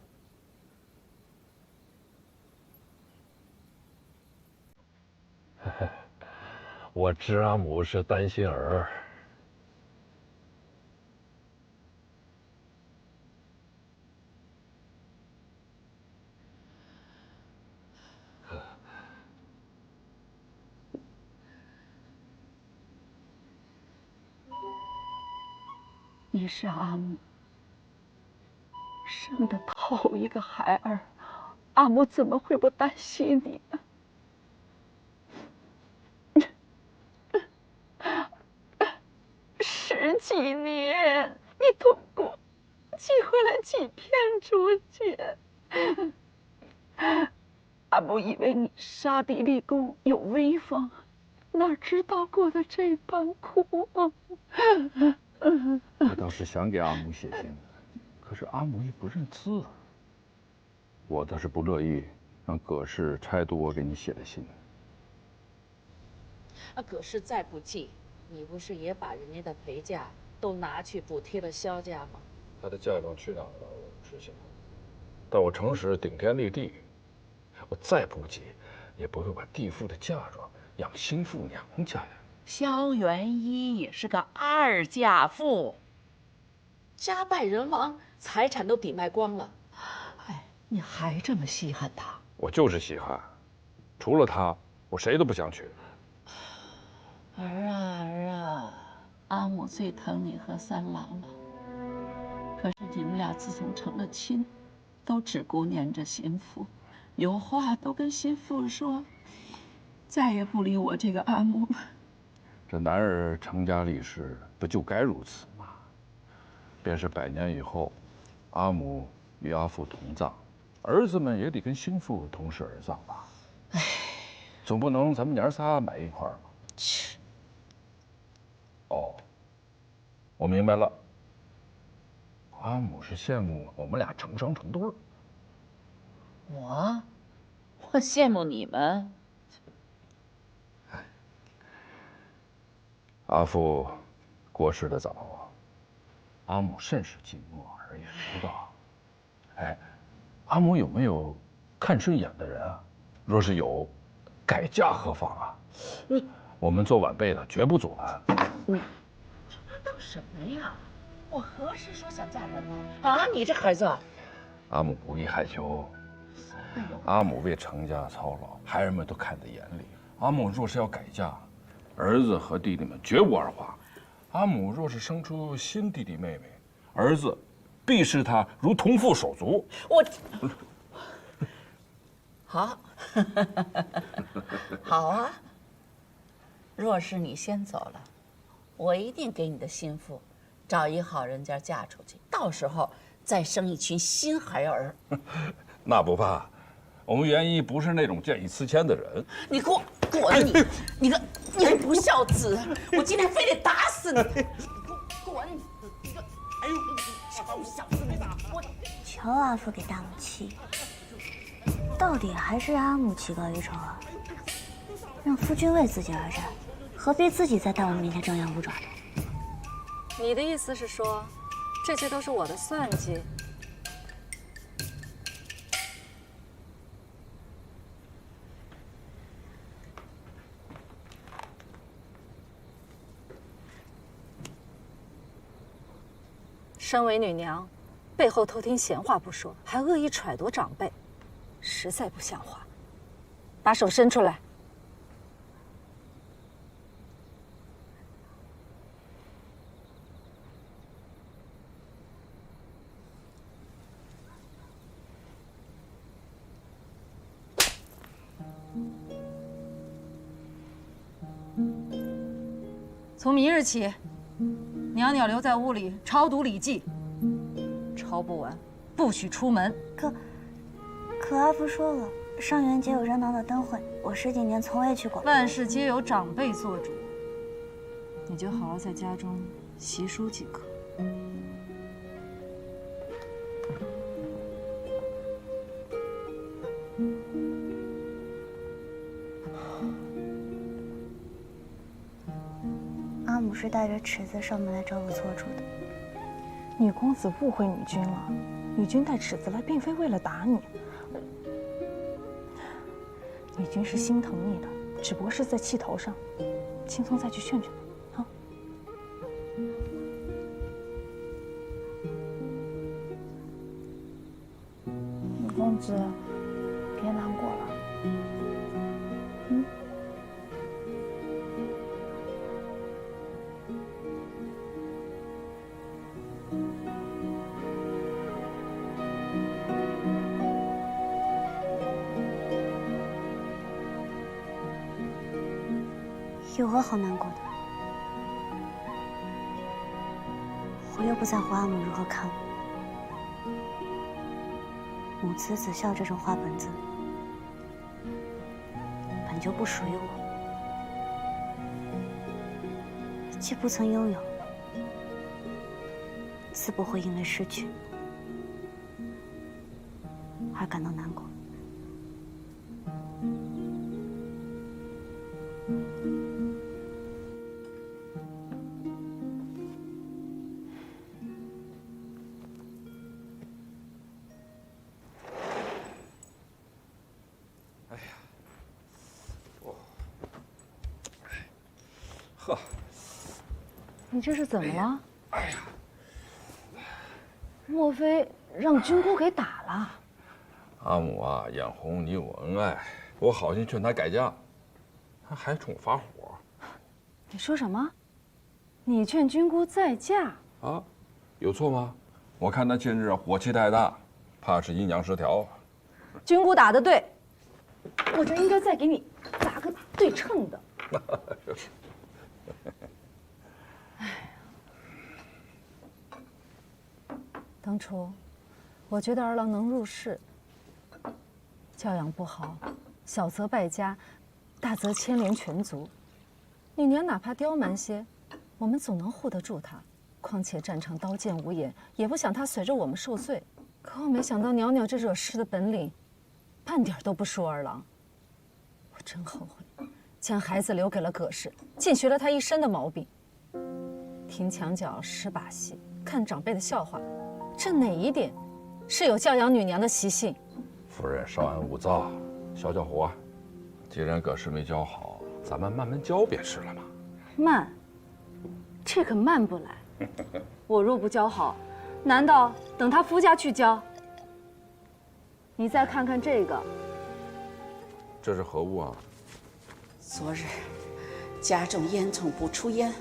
我知阿母是担心儿。你是阿母生的头一个孩儿，阿母怎么会不担心你呢？十几年，你通过寄回来几片竹简，阿母以为你杀敌立功有威风，哪知道过的这般苦啊！我倒是想给阿母写信，可是阿母也不认字。我倒是不乐意让葛氏拆读我给你写的信。葛氏再不济，你不是也把人家的陪嫁都拿去补贴了萧家吗？他的嫁妆去哪儿了？我不知晓。但我程氏顶天立地，我再不济，也不会把地妇的嫁妆养心腹娘家呀。萧元一也是个二嫁妇，家败人亡，财产都抵卖光了。哎，你还这么稀罕他？我就是稀罕，除了他，我谁都不想娶。儿啊儿啊，阿母最疼你和三郎了。可是你们俩自从成了亲，都只顾念着心腹，有话都跟心腹说，再也不理我这个阿母了。这男儿成家立室，不就该如此吗？便是100年以后，阿母与阿父同葬，儿子们也得跟心腹同室而葬吧？哎，总不能咱们娘仨埋一块儿吧？切！哦，我明白了。阿母是羡慕我们俩成双成对儿。我羡慕你们。阿父过世的早，阿母甚是寂寞，儿也知道。哎，阿母有没有看顺眼的人啊？若是有，改嫁何妨啊？我们做晚辈的绝不阻拦。都什么呀？我何时说想嫁人了？啊，你这孩子！阿母不必害羞，阿母为程家操劳，孩儿们都看在眼里。阿母若是要改嫁，儿子和弟弟们绝无二话。阿母若是生出新弟弟妹妹，儿子必视他如同父手足。我好，好啊。若是你先走了，我一定给你的心腹找一好人家嫁出去，到时候再生一群新孩儿。那不怕，我们元一不是那种见异思迁的人。你给我滚！你个不孝子！我今天非得打死你！你给我滚！你个哎呦，臭小子！我瞧阿父给大母气，到底还是阿母棋高一筹啊！让夫君为自己而战，何必自己在大王面前张牙舞爪的？你的意思是说，这些都是我的算计？身为女娘，背后偷听闲话不说，还恶意揣度长辈，实在不像话。把手伸出来。从明日起，袅袅留在屋里抄读礼记，抄不完不许出门。可阿福说了，上元节有热闹的灯会，我10几年从未去过。万事皆由长辈做主，你就好好在家中习书即可。阿母是带着尺子上门来找我做主的。女公子误会女君了，女君带尺子来，并非为了打你。女君是心疼你的，只不过是在气头上，轻松再去劝劝她，啊。女公子，别难过了。嗯。有何好难过的？我又不在乎阿母如何看我。母慈子孝这种花本子，本就不属于我，既不曾拥有，自不会因为失去而感到难过。呵，你这是怎么了？哎呀，莫非让军姑给打了？阿母啊，眼红你我恩爱，我好心劝她改嫁，她还冲我发火。你说什么？你劝军姑再嫁？啊，有错吗？我看她近日火气太大，怕是阴阳失调。军姑打得对，我这应该再给你打个对称的。当初，我觉得儿郎能入仕，教养不好，小则败家，大则牵连全族。女娘哪怕刁蛮些，我们总能护得住她。况且战场刀剑无眼，也不想她随着我们受罪。可我没想到袅袅这惹事的本领，半点都不输儿郎。我真后悔，将孩子留给了葛氏，尽学了他一身的毛病。听墙角使把戏，看长辈的笑话，这哪一点是有教养女娘的习性？夫人稍安勿躁，消消火。既然葛氏没教好，咱们慢慢教便是了嘛。慢，这可慢不来。我若不教好，难道等他夫家去教？你再看看这个，这是何物啊？昨日家中烟囱不出烟，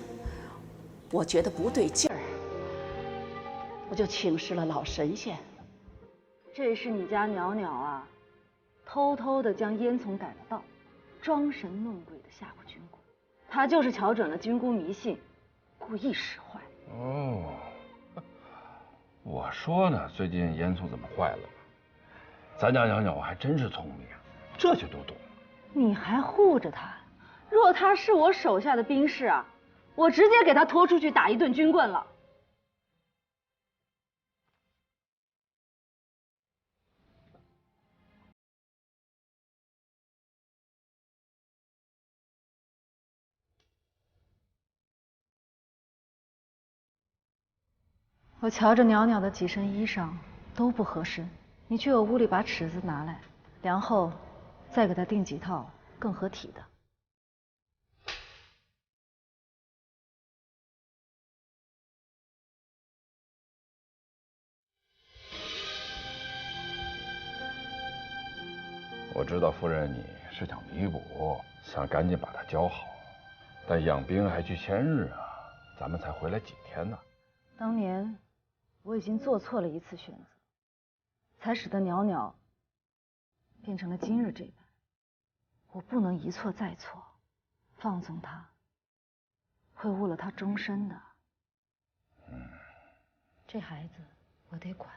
我觉得不对劲儿，我就请示了老神仙。这是你家袅袅啊，偷偷的将烟囱改了道，装神弄鬼的吓唬军姑。他就是瞧准了军姑迷信，故意使坏。哦，我说呢，最近烟囱怎么坏了呢？咱家袅袅还真是聪明，这就都懂了。你还护着他？若他是我手下的兵士啊，我直接给他拖出去打一顿军棍了。我瞧着袅袅的几身衣裳都不合身，你去我屋里把尺子拿来，量后再给她订几套更合体的。我知道夫人你是想弥补，想赶紧把他教好，但养兵还需千日啊，咱们才回来几天呢。当年我已经做错了一次选择，才使得袅袅变成了今日这般。我不能一错再错，放纵他，会误了他终身的。这孩子我得管。